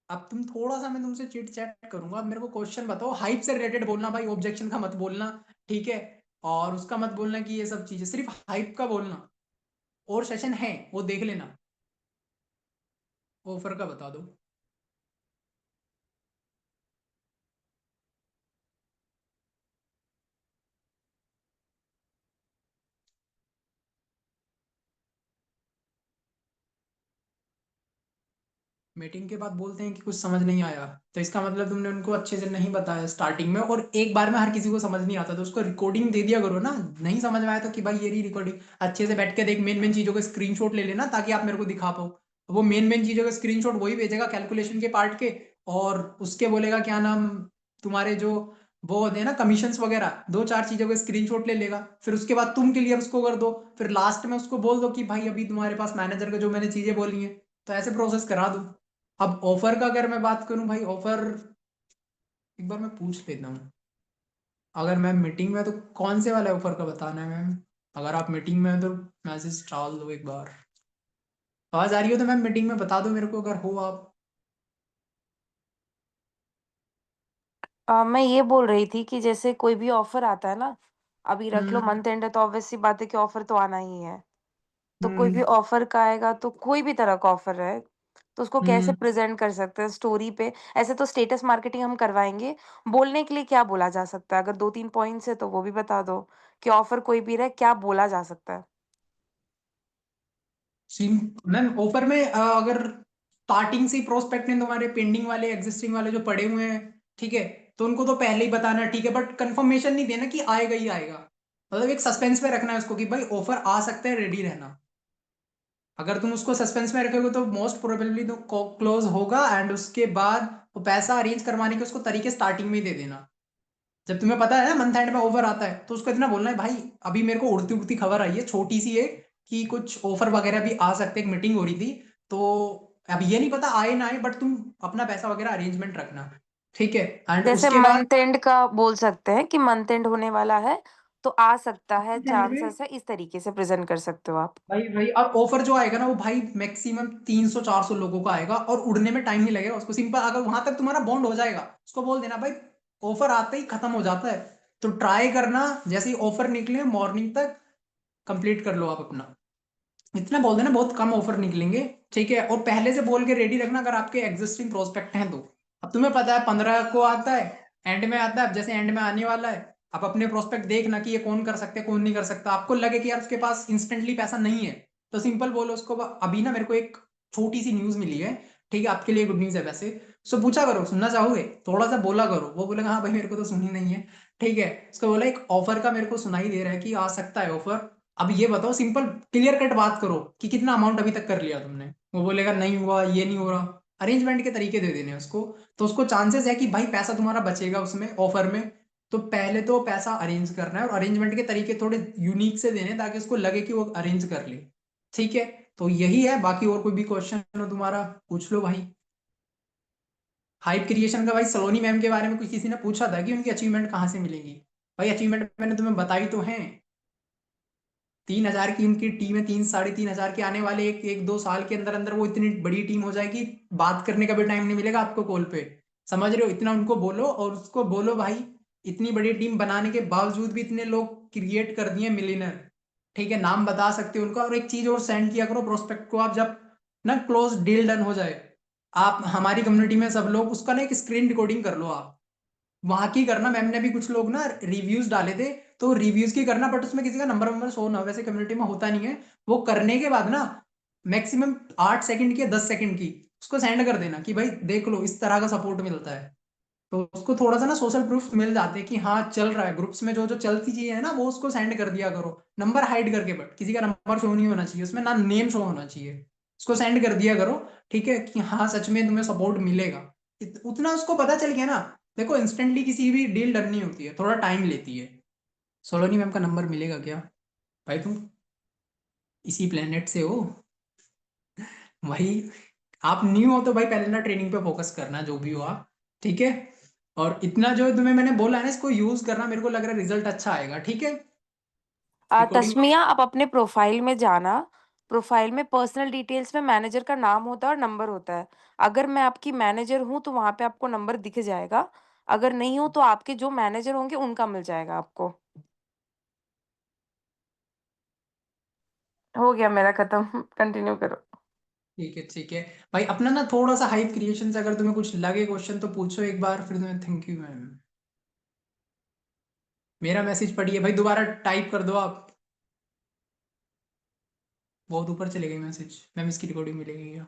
अब तुम थोड़ा सा, मैं तुमसे चिट चैट करूंगा, अब मेरे को क्वेश्चन बताओ, हाइप से रिलेटेड बोलना भाई, ऑब्जेक्शन का मत बोलना, ठीक है। और उसका मत बोलना कि ये सब चीजें, सिर्फ हाइप का बोलना। और सेशन है वो देख लेना, ऑफर का बता दो। मीटिंग के बाद बोलते हैं कि कुछ समझ नहीं आया, तो इसका मतलब तुमने उनको अच्छे से नहीं बताया स्टार्टिंग में, और एक बार में हर किसी को समझ नहीं आता, तो उसको रिकॉर्डिंग दे दिया करो ना। नहीं समझ में आया तो कि भाई ये रही रिकॉर्डिंग, अच्छे से बैठ के देख, मेन मेन चीजों का स्क्रीनशॉट ले लेना ताकि आप मेरे को दिखा पाओ। वो मेन मेन चीजों का स्क्रीनशॉट वही भेजेगा कैलकुलेशन के पार्ट के, और उसके बोलेगा क्या नाम, तुम्हारे जो वो होते हैं ना कमीशंस वगैरह, 2 4 चीजों का स्क्रीनशॉट ले लेगा, फिर उसके बाद तुम क्लियर उसको कर दो, फिर लास्ट में उसको बोल दो कि भाई अभी तुम्हारे पास मैनेजर का जो मैंने चीजें बोली हैं, तो ऐसे प्रोसेस करा दो। अब ऑफर का अगर मैं बात करूं भाई, ऑफर एक बार मैं पूछ लेता हूँ, अगर मैं मीटिंग में, तो कौन से वाले ऑफर का बताना है मैम, अगर आप मीटिंग में हो तो मैसेज डाल दो एक बार। आवाज आ रही हो तो मैम मीटिंग में बता दो मेरे को, अगर हो आप। मैं ये बोल रही थी कि जैसे कोई भी ऑफर आता है ना, अभी रख लो हम्म। मंथ एंड है तो ऑब्वियस सी बात है कि ऑफर तो आना ही है। तो कोई भी हम्म। ऑफर का आएगा तो कोई भी तरह का ऑफर है, तो उसको कैसे हम्म। प्रेजेंट कर सकते हैं स्टोरी पे? ऐसे तो स्टेटस मार्केटिंग हम करवाएंगे, बोलने के लिए क्या बोला जा सकता है? अगर 2 3 पॉइंट्स है तो वो भी बता दो कि ऑफर कोई भी रहे क्या बोला जा सकता है। सीन मैम ऑफर में अगर स्टार्टिंग से ही प्रोस्पेक्ट में तुम्हारे पेंडिंग वाले एग्जिस्टिंग वाले जो पड़े हुए हैं, ठीक है, तो उनको तो पहले ही बताना, ठीक है, बट कंफर्मेशन नहीं देना कि आएगा ही आएगा, मतलब एक सस्पेंस पे रखना है उसको कि भाई ऑफर आ सकता है, रेडी रहना। अगर तुम उसको सस्पेंस में रखोगे तो मोस्ट प्रोबेबली तो क्लोज होगा, एंड उसके बाद वो पैसा अरेंज करवाने के उसको तरीके स्टार्टिंग में ही दे देना। जब तुम्हें पता है ना मंथ एंड में ऑफर आता है, तो उसको इतना बोलना है भाई अभी मेरे को उड़ती उड़ती खबर आई है, छोटी सी है, कि कुछ ऑफर वगैरह भी आ सकते हैं, एक मीटिंग हो रही थी, तो अब ये नहीं पता आए ना आए, बट तुम अपना पैसा वगैरह अरेंजमेंट रखना, ठीक है, एंड जैसे उसके बाद। मंथ एंड का बोल सकते हैं कि मंथ एंड होने वाला है, तो आ सकता है, एंड में चांसेस है, इस तरीके से प्रेजेंट कर सकते हो आप। भाई भाई, और ऑफर जो आएगा ना वो भाई मैक्सिमम 300-400 लोगों का आएगा, और उड़ने में टाइम नहीं लगेगा उसको। सिंपल, अगर वहां तक तुम्हारा बॉन्ड हो जाएगा, उसको बोल देना भाई ऑफर आते ही खत्म हो जाता है। तो ट्राई करना, जैसे ही ऑफर निकले मॉर्निंग तक कंप्लीट कर लो आप अपना। इतना बोल देना, बहुत कम ऑफर निकलेंगे। ठीक है, और पहले से बोल के रेडी रखना अगर आपके एग्जिस्टिंग प्रोस्पेक्ट हैं तो। अब तुम्हें पता है 15 को आता है, एंड में आता है। अब जैसे एंड में आने वाला है, आप अपने प्रोस्पेक्ट देखना कि ये कौन कर सकते हैं कौन नहीं कर सकता। आपको लगे कि यार उसके पास इंस्टेंटली पैसा नहीं है, तो सिंपल बोलो उसको, अभी ना मेरे को एक छोटी सी न्यूज मिली है, ठीक है, आपके लिए गुड न्यूज है वैसे। सो पूछा करो, सुनना चाहोगे, थोड़ा सा बोला करो। वो बोलेगा हाँ भाई मेरे को तो सुनी नहीं है। ठीक है, उसको बोला एक ऑफर का मेरे को सुनाई दे रहा है कि आ सकता है ऑफर। अब ये बताओ, सिंपल क्लियर कट बात करो कि कितना अमाउंट अभी तक कर लिया तुमने। वो बोलेगा नहीं हुआ, ये नहीं हो रहा। अरेंजमेंट के तरीके दे देने उसको, तो उसको चांसेस है कि भाई पैसा तुम्हारा बचेगा उसमें ऑफर में। तो पहले तो पैसा अरेंज करना है, और अरेंजमेंट के तरीके थोड़े यूनिक से देने ताकि उसको लगे कि वो अरेंज कर ले। ठीक है, तो यही है। बाकी और कोई भी क्वेश्चन हो तुम्हारा, पूछ लो भाई। हाइप क्रिएशन का भाई सलोनी मैम के बारे में कुछ किसी ने पूछा था कि उनकी अचीवमेंट कहाँ से मिलेगी। भाई अचीवमेंट मैंने तुम्हें बताई तो है। 3,000 की उनकी टीम है, 3-3.5 हजार की आने वाले एक एक 2 साल के अंदर अंदर वो इतनी बड़ी टीम हो जाएगी, बात करने का भी टाइम नहीं मिलेगा आपको कॉल पे। समझ रहे हो, इतना उनको बोलो, और उसको बोलो भाई इतनी बड़ी टीम बनाने के बावजूद भी इतने लोग क्रिएट कर दिए मिलियनर। ठीक है, नाम बता सकते हो उनका। और एक चीज और सेंड किया करो प्रोस्पेक्ट को, आप जब ना क्लोज डील डन हो जाए, आप हमारी कम्युनिटी में सब लोग उसका ना एक स्क्रीन रिकॉर्डिंग कर लो आप। वहां की करना, मैम ने भी कुछ लोग ना रिव्यूज डाले थे, तो रिव्यूज की करना, बट उसमें किसी का नंबर वंबर शो ना हो, वैसे कम्युनिटी में होता नहीं है। वो करने के बाद ना मैक्सिमम 8 सेकंड की या 10 सेकंड की उसको सेंड कर देना कि भाई देख लो इस तरह का सपोर्ट मिलता है। तो उसको थोड़ा सा ना सोशल प्रूफ मिल जाते हैं कि हाँ चल रहा है। ग्रुप्स में जो जो चलती चीजें है ना वो उसको सेंड कर दिया करो, नंबर हाइड करके। बट किसी का नंबर शो नहीं होना चाहिए उसमें, ना नेम शो होना चाहिए। उसको सेंड कर दिया करो, ठीक है, कि हाँ सच में तुम्हें सपोर्ट मिलेगा। उतना उसको पता चल गया ना। देखो इंस्टेंटली किसी भी डील डन नहीं होती है, थोड़ा टाइम लेती है। सोलोनी मैम का नंबर मिलेगा क्या? भाई तुम इसी प्लेनेट से हो भाई। आप न्यू हो तो भाई पहले ना ट्रेनिंग पे फोकस करना, जो भी हो आप। ठीक है, और इतना जो तुम्हें मैंने बोला है ना इसको यूज करना, मेरे को लग रहा है रिजल्ट अच्छा आएगा। ठीक है, रिकॉर्डिंग। तस्मिया, आप अपने प्रोफाइल में जाना। प्रोफाइल में पर्सनल डिटेल्स में मैनेजर का नाम होता है और नंबर होता है। अगर मैं आपकी मैनेजर हूँ तो वहाँ पे आपको नंबर दिख जाएगा। अगर नहीं हो तो आपके जो मैनेजर होंगे उनका मिल जाएगा आपको। हो गया मेरा खत्म। कंटिन्यू करो। ठीक है ठीक है भाई, अपना ना थोड़ा सा हाइप क्रिएशन से अगर तुम्हें कुछ लगे क्वेश्चन तो पूछो एक बार, फिर तुम्हें थैंक यू मैम। मेरा मैसेज पढ़िए भाई, दोबारा टाइप कर दो आप। बहुत ऊपर चले गए मैसेज, मैम इसकी रिकॉर्डिंग मिलेगी क्या?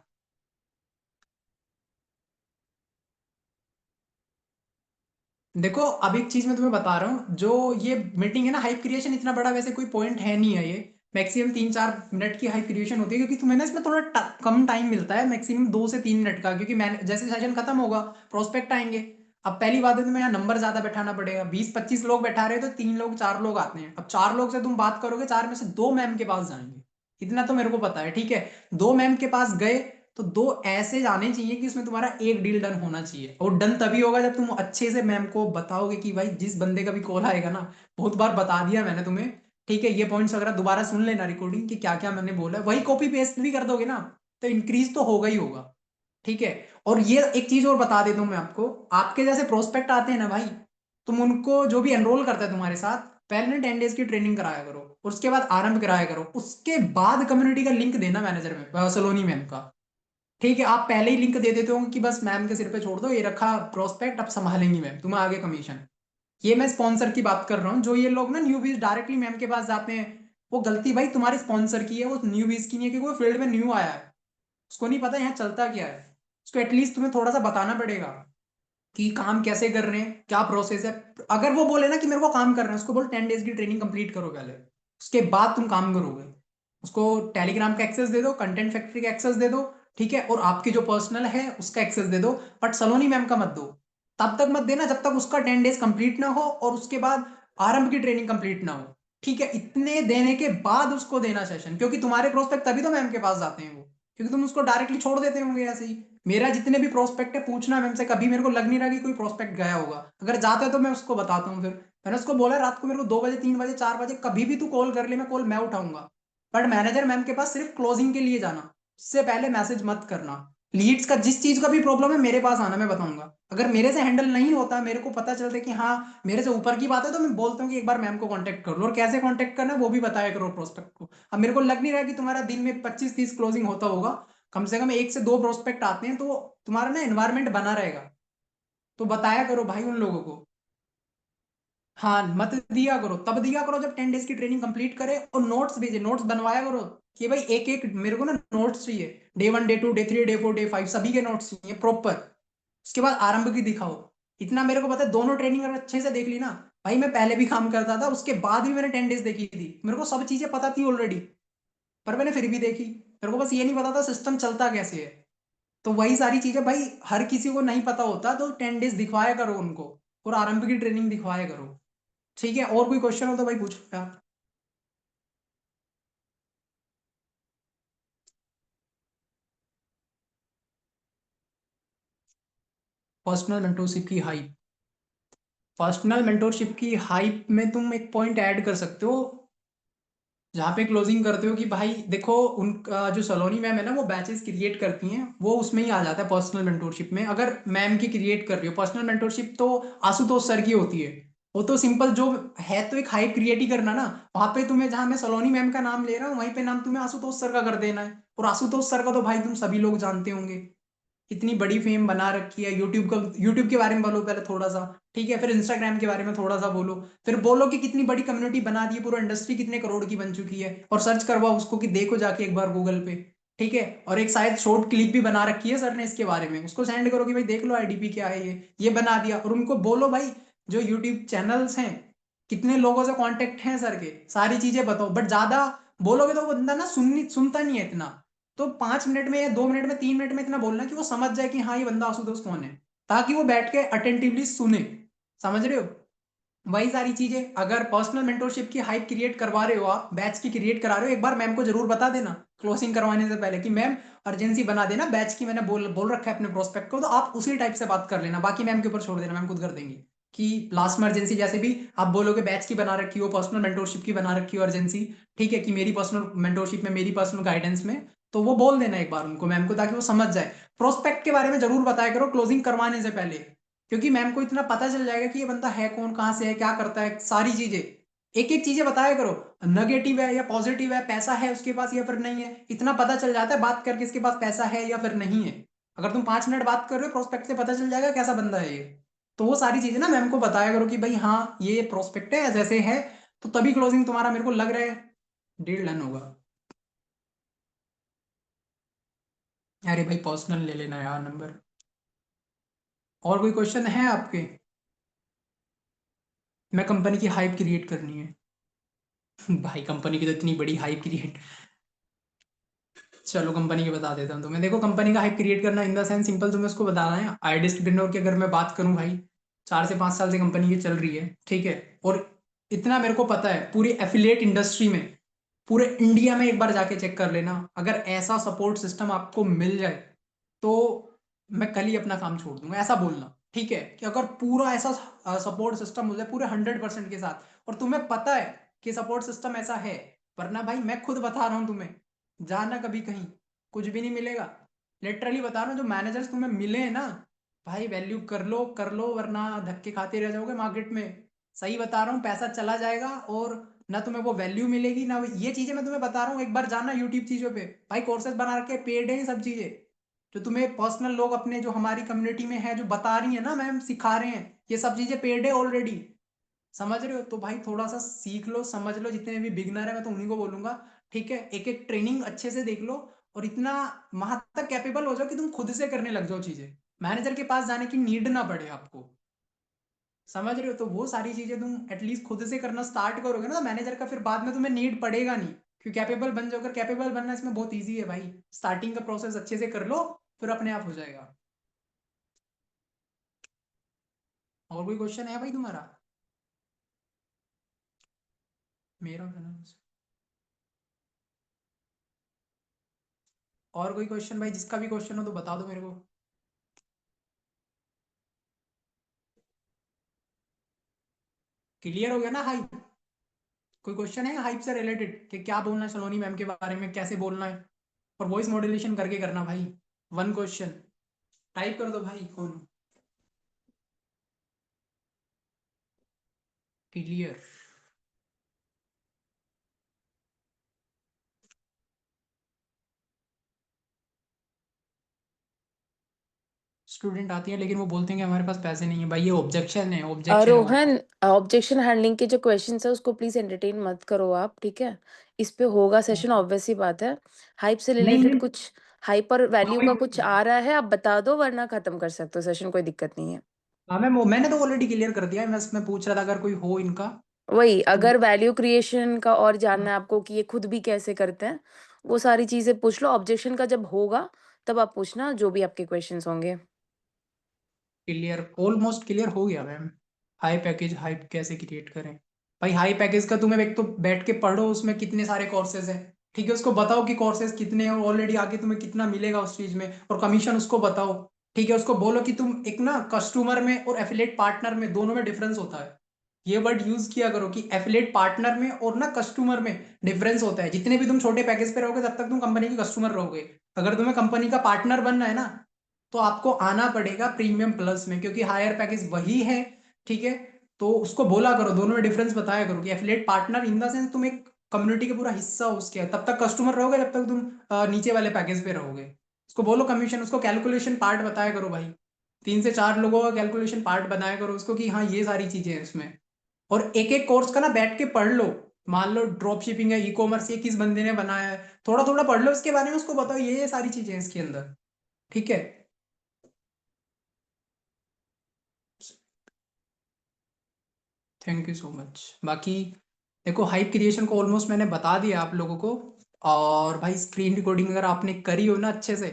देखो अब एक चीज मैं तुम्हें बता रहा हूँ, जो ये मीटिंग है ना हाइप क्रिएशन, इतना बड़ा वैसे कोई पॉइंट है नहीं है ये। मैक्सिमम 3-4 मिनट की हाइप क्रिएशन होती है, क्योंकि तुम्हें ना इसमें थोड़ा कम टाइम मिलता है, मैक्सिमम 2 से 3 मिनट का। क्योंकि मैं जैसे सेशन खत्म होगा प्रोस्पेक्ट आएंगे। अब पहली बात है तुम्हें यहाँ नंबर ज्यादा बैठाना पड़ेगा, 20-25 लोग बैठा रहे हैं तो 3 लोग 4 लोग आते हैं। अब 4 लोग से तुम बात करोगे, 4 में से 2 मैम के पास जाएंगे। इतना तो मेरे को पता है। ठीक है, 2 मैम के पास गए तो 2 ऐसे जाने चाहिए कि उसमें तुम्हारा एक डील डन होना चाहिए। और डन तभी होगा जब तुम अच्छे से मैम को बताओगे कि भाई जिस बंदे का भी कॉल आएगा ना, बहुत बार बता दिया मैंने तुम्हें। ठीक है, ये पॉइंट्स वगैरह दोबारा सुन लेना रिकॉर्डिंग कि क्या क्या मैंने बोला है, वही कॉपी पेस्ट भी कर दोगे ना, तो इंक्रीज तो होगा ही होगा। ठीक है, और ये एक चीज और बता देता हूँ मैं आपको। आपके जैसे प्रोस्पेक्ट आते हैं ना भाई, तुम उनको जो भी एनरोल करता है तुम्हारे साथ, पहले ना 10 डेज की ट्रेनिंग कराया करो, और उसके बाद आरंभ कराया करो, उसके बाद कम्युनिटी का लिंक देना मैनेजर में सलोनी मैम का। ठीक है, आप पहले ही लिंक दे देते हो कि बस मैम के सिर पे छोड़ दो, ये रखा प्रोस्पेक्ट, अब संभालेंगी मैम तुम्हें आगे कमीशन। ये मैं स्पॉन्सर की बात कर रहा हूँ। जो ये लोग ना न्यूबीज डायरेक्टली मैम के पास जाते हैं, वो गलती भाई तुम्हारे स्पॉन्सर की है, वो न्यूबीज की नहीं है, क्योंकि वो फील्ड में न्यू आया है। उसको नहीं पता यहाँ चलता क्या है। उसको एटलीस्ट तुम्हें थोड़ा सा बताना पड़ेगा कि काम कैसे कर रहे हैं, क्या प्रोसेस है। अगर वो बोले ना कि मेरे को काम करना है, उसको बोल 10 डेज की ट्रेनिंग कंप्लीट करो पहले, उसके बाद तुम काम करोगे। उसको टेलीग्राम का एक्सेस दे दो, कंटेंट फैक्ट्री का एक्सेस दे दो। ठीक है, और आपकी जो पर्सनल है उसका एक्सेस दे दो। बट सलोनी मैम का मत दो। तब तक मत देना जब तक उसका 10 डेज कंप्लीट ना हो, और उसके बाद आरंभ की ट्रेनिंग कंप्लीट ना हो। ठीक है, इतने देने के बाद उसको देना सेशन, क्योंकि तुम्हारे प्रोस्पेक्ट तभी तो मैम के पास जाते हैं वो, क्योंकि तुम उसको डायरेक्टली छोड़ देते होंगे ऐसे ही। मेरा जितने भी प्रोस्पेक्ट है पूछना मैम से, कभी मेरे को लग नहीं रहा कि कोई प्रोस्पेक्ट गया होगा। अगर जाता है तो मैं उसको बताता हूँ फिर मैंने उसको बोला रात को मेरे को 2 बजे 3 बजे 4 बजे कभी भी तू कॉल कर ले, मैं कॉल मैं उठाऊंगा, बट मैनेजर मैम के पास सिर्फ क्लोजिंग के लिए जाना, उससे पहले मैसेज मत करना। लीड्स का जिस चीज का भी प्रॉब्लम है मेरे पास आना, मैं बताऊंगा। अगर मेरे से हैंडल नहीं होता, मेरे को पता चलता है कि हाँ मेरे से ऊपर की बात है, तो मैं बोलता हूँ कि एक बार मैम को कांटेक्ट कर लो, और कैसे कांटेक्ट करना है वो भी बताया करो प्रोस्पेक्ट को। अब मेरे को लग नहीं रहा कि तुम्हारा दिन में 25-30 क्लोजिंग होता होगा, कम से कम 1 से 2 प्रोस्पेक्ट आते हैं, तो तुम्हारा ना एनवायरमेंट बना रहेगा। तो बताया करो भाई उन लोगों को। हाँ मत दिया करो, तब दिया करो जब 10 डेज की ट्रेनिंग कंप्लीट करे, और नोट्स भेजे, नोट्स बनवाया करो कि भाई एक एक मेरे को ना नोट्स चाहिए, day 1 day 2 day 3 day 4 day 5 सभी के नोट्स चाहिए प्रॉपर। उसके बाद आरंभ की दिखाओ। इतना मेरे को पता है, दोनों ट्रेनिंग अगर अच्छे से देख ली ना, भाई मैं पहले भी काम करता था, उसके बाद भी मैंने 10 डेज देखी थी, मेरे को सब चीजें पता थी ऑलरेडी, पर मैंने फिर भी देखी। मेरे को बस ये नहीं पता था सिस्टम चलता कैसे है। तो वही सारी चीजें भाई हर किसी को नहीं पता होता, तो 10 डेज दिखवाया करो उनको, और आरंभ की ट्रेनिंग दिखवाया करो। ठीक है, और कोई क्वेश्चन हो तो भाई पूछो आप। पर्सनल मेंटोरशिप की हाइप, पर्सनल मेंटोरशिप की हाइप में तुम एक पॉइंट ऐड कर सकते हो, जहाँ पे क्लोजिंग करते हो कि भाई देखो उनका जो सलोनी मैम है ना, वो बैचेस क्रिएट करती हैं, वो उसमें ही आ जाता है पर्सनल मेंटोरशिप में। अगर मैम की क्रिएट कर रही हो पर्सनल मेंटोरशिप, तो आशुतोष सर की होती है। वो तो सिंपल जो है, तो एक हाइप क्रिएट ही करना ना। वहां पे तुम्हें, जहां मैं सलोनी मैम का नाम ले रहा हूँ, वहीं पे नाम तुम्हें आशुतोष सर का कर देना है। और आशुतोष सर का तो भाई तुम सभी लोग जानते होंगे, इतनी बड़ी फेम बना रखी है। यूट्यूब का, यूट्यूब के बारे में बोलो पहले थोड़ा सा, ठीक है, फिर इंस्टाग्राम के बारे में थोड़ा सा बोलो, फिर बोलो कि कितनी बड़ी कम्युनिटी बना दी है, पूरा इंडस्ट्री कितने करोड़ की बन चुकी है, और सर्च करवाओ उसको कि देखो जाके एक बार गूगल पे। ठीक है, और एक शायद शॉर्ट क्लिप भी बना रखी है सर ने इसके बारे में, उसको सेंड करो कि भाई देख लो आईडीपी क्या है, ये बना दिया। और उनको बोलो भाई जो यूट्यूब चैनल्स हैं, कितने लोगों से कांटेक्ट हैं सर के, सारी चीजें बताओ। बट ज्यादा बोलोगे तो वो बंदा ना सुनता नहीं है इतना। तो 5 मिनट में या 2 मिनट में 3 मिनट में इतना बोलना कि वो समझ जाए कि हाँ ये बंदा आशुतोष कौन है, ताकि वो बैठ के अटेंटिवली सुने। समझ रहे हो? वही सारी चीजें, अगर पर्सनल मेंटोरशिप की हाइप क्रिएट करवा रहे हो, आप बैच की क्रिएट करा रहे हो, एक बार मैम को जरूर बता देना क्लोजिंग करवाने से पहले कि मैम अर्जेंसी बना देना बैच की, मैंने बोल बोल रखा है अपने प्रोस्पेक्ट को, तो आप उसी टाइप से बात कर लेना, बाकी मैम के ऊपर छोड़ देना, मैम खुद कर देंगी। कि लास्ट में अर्जेंसी जैसे भी आप बोलोगे बैच की बना रखी हो, पर्सनल मेंटोरशिप की बना रखी हो अर्जेंसी, ठीक है, कि मेरी पर्सनल मेंटोरशिप में, मेरी पर्सनल गाइडेंस में, तो वो बोल देना एक बार उनको, मैम को, ताकि वो समझ जाए। प्रोस्पेक्ट के बारे में जरूर बताया करो क्लोजिंग करवाने से पहले, क्योंकि मैम को इतना पता चल जाएगा कि ये बंदा है कौन, कहाँ से है, क्या करता है, सारी चीजें एक एक चीजें बताया करो। नेगेटिव है या पॉजिटिव है, पैसा है उसके पास या फिर नहीं है, इतना पता चल जाता है बात करके इसके पास पैसा है या फिर नहीं है। अगर तुम 5 मिनट बात कर रहे हो, प्रोस्पेक्ट से पता चल जाएगा कैसा बंदा है ये। तो वो सारी चीजें ना मैम को बताया करो कि भाई हाँ ये प्रोस्पेक्ट है, ऐसे ऐसे है, तो तभी क्लोजिंग तुम्हारा मेरे को लग रहा है 1.5 लाख होगा। अरे भाई पर्सनल ले लेना यार नंबर। और कोई क्वेश्चन है आपके? मैं कंपनी की हाइप क्रिएट करनी है। भाई कंपनी की तो इतनी बड़ी हाइप क्रिएट, चलो कंपनी की बता देता हूँ तुम्हें। देखो कंपनी का हाइप क्रिएट करना इन द सेंस सिंपल, तुम्हें उसको बताना है। आइडिस डिनर की अगर मैं बात करूँ भाई, 4 से 5 साल से कंपनी ये चल रही है, ठीक है, और इतना मेरे को पता है पूरी एफिलिएट इंडस्ट्री में, पूरे इंडिया में एक बार जाके चेक कर लेना, अगर ऐसा सपोर्ट सिस्टम आपको मिल जाए, तो मैं कल ही अपना काम छोड़ दूंगा, ऐसा बोलना। ठीक है, कि अगर पूरा ऐसा सपोर्ट सिस्टम हो जाए पूरे 100% के साथ, और तुम्हें पता है कि सपोर्ट सिस्टम ऐसा है, वरना भाई मैं खुद बता रहा हूं तुम्हें, जाना कभी कहीं कुछ भी नहीं मिलेगा। लिटरली बता रहा हूँ, जो मैनेजर्स तुम्हें मिले हैं ना, भाई वैल्यू कर लो वरना धक्के खाते रह जाओगे मार्केट में। सही बता रहा हूँ, पैसा चला जाएगा, और ना तुम्हें वो वैल्यू मिलेगी ना ये चीजें मैं तुम्हें बता रहा हूँ, एक बार जाना यूट्यूब चीजों पे, भाई कोर्सेज बना रखे पेड है ये सब चीजें, जो तुम्हें पर्सनल लोग अपने जो हमारी कम्युनिटी में है जो बता रही है ना मैम, सिखा रहे हैं, ये सब चीजें पेड है ऑलरेडी। समझ रहे हो? तो भाई थोड़ा सा सीख लो, समझ लो, जितने भी बिगनर है मैं तो उन्हीं को बोलूंगा। ठीक है, एक एक ट्रेनिंग अच्छे से देख लो, और इतना वहां तक कैपेबल हो जाओ कि तुम खुद से करने लग जाओ चीजें, मैनेजर के पास जाने की नीड ना पड़े आपको। समझ रहे हो? तो वो सारी चीजें तुम एटलीस्ट खुद से करना स्टार्ट करोगे ना, तो मैनेजर का फिर बाद में तुम्हें नीड पड़ेगा नहीं, क्योंकि कैपेबल बन जाओ। अगर कैपेबल बनना इसमें बहुत ईजी है भाई, स्टार्टिंग का प्रोसेस अच्छे से कर लो, फिर अपने आप हो जाएगा। और कोई क्वेश्चन है भाई तुम्हारा? मेरा क्या नाम है? और कोई क्वेश्चन भाई, जिसका भी क्वेश्चन हो तो बता दो मेरे को। क्लियर हो गया ना हाइप? कोई क्वेश्चन है हाइप से रिलेटेड कि क्या बोलना है सलोनी मैम के बारे में, कैसे बोलना है? और वॉइस मॉड्यूलेशन करके करना भाई। वन क्वेश्चन टाइप कर दो भाई कौन। क्लियर। स्टूडेंट आती है लेकिन वो बोलते हैं कि हमारे पास पैसे नहीं है भाई, ये ऑब्जेक्शन है, ऑब्जेक्शन है। रोहन, ऑब्जेक्शन हैंडलिंग के जो क्वेश्चंस है उसको प्लीज एंटरटेन मत करो आप, ठीक है? इस पे होगा सेशन, ऑब्वियस सी बात है। हाइप से नहीं रिलेटेड नहीं। कुछ हाइपर हाँ वैल्यू वही का बोल कुछ रहा हूँ। आ रहा है, आप बता दो, वरना खत्म कर सकते हो सेशन, कोई दिक्कत नहीं है। हाँ मैम, मैंने तो ऑलरेडी क्लियर कर दिया है, मैं पूछ रहा था अगर कोई हो इनका वही, तो। अगर वैल्यू क्रिएशन का और जानना है आपको कि ये खुद भी कैसे करते हैं, वो सारी चीजें पूछ लो। ऑब्जेक्शन का जब होगा तब आप पूछना जो भी आपके क्वेश्चंस होंगे। क्लियर, ऑलमोस्ट क्लियर हो गया मैम। हाई पैकेज हाइप कैसे क्रिएट करें? भाई हाई पैकेज का तुम्हें एक तो बैठ के पढ़ो, उसमें कितने सारे कोर्सेज हैं, ठीक है, उसको बताओ कि कोर्सेज कितने हैं और ऑलरेडी आगे तुम्हें कितना मिलेगा उस चीज में, और कमीशन उसको बताओ। ठीक है, उसको बोलो कि तुम एक ना कस्टमर में और एफिलेट पार्टनर में दोनों में डिफरेंस होता है। ये वर्ड यूज किया करो कि एफिलेट पार्टनर में और ना कस्टमर में डिफरेंस होता है। जितने भी तुम छोटे पैकेज पे रहोगे तब तक तुम कंपनी के कस्टमर रहोगे। अगर तुम्हें कंपनी का पार्टनर बनना है ना, तो आपको आना पड़ेगा प्रीमियम प्लस में, क्योंकि हायर पैकेज वही है। ठीक है, तो उसको बोला करो, दोनों में डिफरेंस बताया करो कि affiliate partner in the sense तुम एक कम्युनिटी का पूरा हिस्सा हो उसके, तब तक कस्टमर रहोगे जब तक तुम नीचे वाले पैकेज पे रहोगे। उसको बोलो कमीशन, उसको कैलकुलेशन पार्ट बताया करो भाई। 3 से 4 लोगों का कैलकुलेशन पार्ट बनाया करो उसको कि हाँ ये सारी चीजें हैं इसमें। और एक एक कोर्स का ना बैठ के पढ़ लो। मान लो ड्रॉप शिपिंग है, ई कॉमर्स, ये किस बंदे ने बनाया है, थोड़ा थोड़ा पढ़ लो इसके बारे में, उसको बताओ ये सारी चीजें हैं इसके अंदर। ठीक है। Thank you so much. बाकी देखो, हाइप क्रिएशन को ऑलमोस्ट मैंने बता दिया आप लोगों को। और भाई स्क्रीन रिकॉर्डिंग अगर आपने करी हो ना अच्छे से,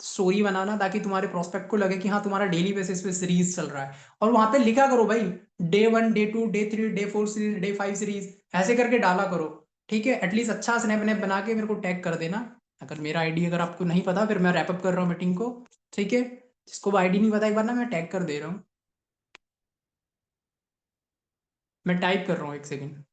स्टोरी बनाना ताकि तुम्हारे प्रोस्पेक्ट को लगे कि हाँ तुम्हारा डेली बेसिस पे सीरीज चल रहा है। और वहां पे लिखा करो भाई, day 1 day 2 day 3 day 4 series day 5 series, ऐसे करके डाला करो। ठीक है, एटलीस्ट अच्छा स्नैप वनैप बना के मेरे को टैग कर देना। अगर मेरा आईडी अगर आपको नहीं पता, फिर मैं रैपअप कर रहा हूँ मीटिंग को। ठीक है, जिसको आईडी नहीं पता एक बार ना मैं टैग कर दे रहा हूँ। मैं टाइप कर रहा हूँ, 1 सेकेंड।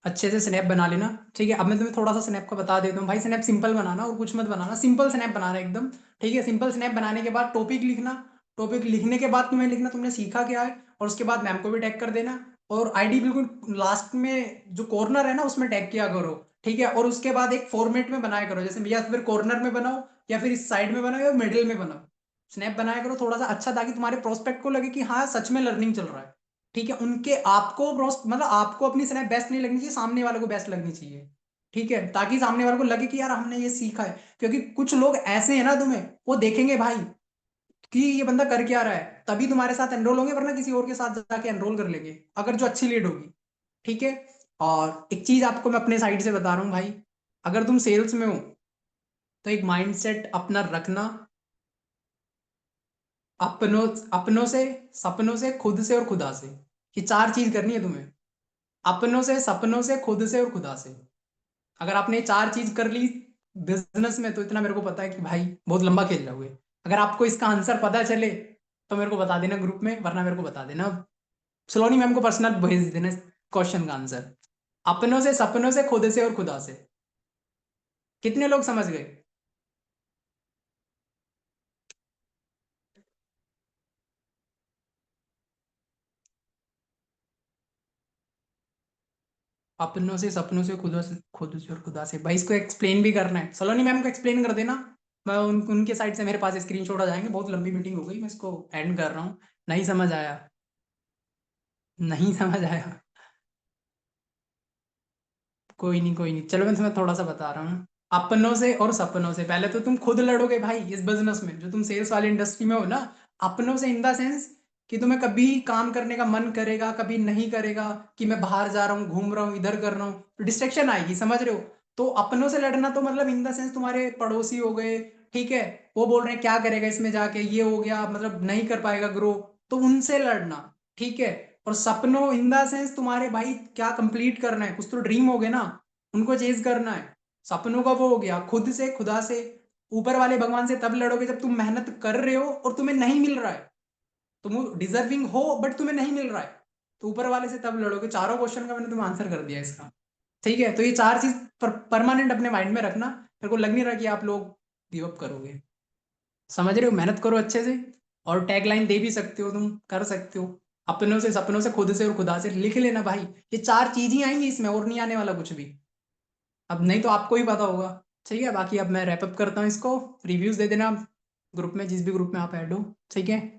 अच्छे से स्नैप बना लेना। ठीक है, अब मैं तुम्हें थोड़ा सा स्नैप का बता देता हूँ भाई। स्नैप सिंपल बनाना और कुछ मत बनाना, सिंपल स्नैप बनाना एकदम। ठीक है, सिंपल स्नैप बनाने के बाद टॉपिक लिखना। टॉपिक लिखने के बाद तुम्हें लिखना तुमने सीखा क्या है, और उसके बाद मैम को भी टैग कर देना। और आईडी बिल्कुल लास्ट में जो कॉर्नर है ना उसमें टैग किया करो। ठीक है, और उसके बाद एक फॉर्मेट में बनाया करो, जैसे या फिर कॉर्नर में बनाओ, या फिर इस साइड में बनाओ, या मिडिल में बनाओ। स्नैप बनाया करो थोड़ा सा अच्छा, ताकि तुम्हारे प्रोस्पेक्ट को लगे कि हाँ सच में लर्निंग चल रहा है। ठीक है, उनके आपको मतलब आपको अपनी स्नैप बेस्ट नहीं लगनी चाहिए, सामने वाले को बेस्ट लगनी चाहिए। ठीक है, ताकि सामने वाले को लगे कि यार हमने ये सीखा है। क्योंकि कुछ लोग ऐसे हैं ना, तुम्हें वो देखेंगे भाई कि ये बंदा कर क्या रहा है, तभी तुम्हारे साथ एनरोल होंगे, वरना किसी और के साथ जाके एनरोल कर लेंगे अगर जो अच्छी लीड होगी। ठीक है। और एक चीज आपको मैं अपने साइड से बता रहा हूँ भाई, अगर तुम सेल्स में हो तो एक माइंडसेट अपना रखना। अपनों अपनों से, सपनों से, खुद से और खुदा से, ये 4 चीज करनी है तुम्हें। अपनों से, सपनों से, खुद से और खुदा से। अगर आपने ये 4 चीज कर ली बिजनेस में, तो इतना मेरे को पता है कि भाई बहुत लंबा खेल जाओगे। अगर आपको इसका आंसर पता चले तो मेरे को बता देना ग्रुप में, वरना मेरे को बता देना, सलोनी मैम को पर्सनल भेज देना क्वेश्चन का आंसर। अपनों से, सपनों से, खुद से और खुदा से। कितने लोग समझ गए? अपनों से, सपनों से, खुद से और खुदा से। भाई इसको एक्सप्लेन भी करना है, सलोनी मैम को एक्सप्लेन कर देना। मैं उनके साइड से मेरे पास स्क्रीनशॉट आ जाएंगे। बहुत लंबी मीटिंग हो गई, मैं इसको एंड कर रहा हूँ। नहीं समझ आया? नहीं समझ आया? कोई नहीं कोई नहीं, चलो मैं तुम्हें थोड़ा सा बता रहा हूँ। अपनों से और सपनों से, पहले तो तुम खुद लड़ोगे भाई इस बिजनेस में, जो तुम सेल्स वाली इंडस्ट्री में हो ना। अपनों से इन द सेंस कि तुम्हें कभी काम करने का मन करेगा, कभी नहीं करेगा, कि मैं बाहर जा रहा हूँ, घूम रहा हूँ, इधर कर रहा हूँ, तो डिस्ट्रैक्शन आएगी, समझ रहे हो? तो अपनों से लड़ना तो मतलब इन द सेंस तुम्हारे पड़ोसी हो गए। ठीक है, वो बोल रहे हैं क्या करेगा इसमें जाके, ये हो गया, मतलब नहीं कर पाएगा ग्रो, तो उनसे लड़ना। ठीक है। और सपनों इन द सेंस तुम्हारे भाई क्या कंप्लीट करना है, कुछ तो ड्रीम हो गए ना। उनको चेज करना है। सपनों का वो हो गया, खुद से, खुदा से, ऊपर वाले भगवान से तब लड़ोगे जब तुम मेहनत कर रहे हो और तुम्हें नहीं मिल रहा है। तुम डिजर्विंग हो बट तुम्हें नहीं मिल रहा है, तो ऊपर वाले से तब लड़ोगे। चारों क्वेश्चन का मैंने तुम्हें आंसर कर दिया इसका। ठीक है, तो ये चार चीज परमानेंट अपने माइंड में रखना। मेरे को लग नहीं रहा कि आप लोग गिव अप करोगे। समझ रहे हो, मेहनत करो अच्छे से। और टैगलाइन दे भी सकते हो, तुम कर सकते हो। अपनों से, सपनों से, खुद से और खुदा से लिख लेना भाई। ये चार चीज ही आएंगी इसमें, और नहीं आने वाला कुछ भी। अब नहीं तो आपको ही पता होगा। ठीक है, बाकी अब मैं रैपअप करता हूँ इसको। रिव्यूज दे देना ग्रुप में, जिस भी ग्रुप में आप ऐड हो। ठीक है।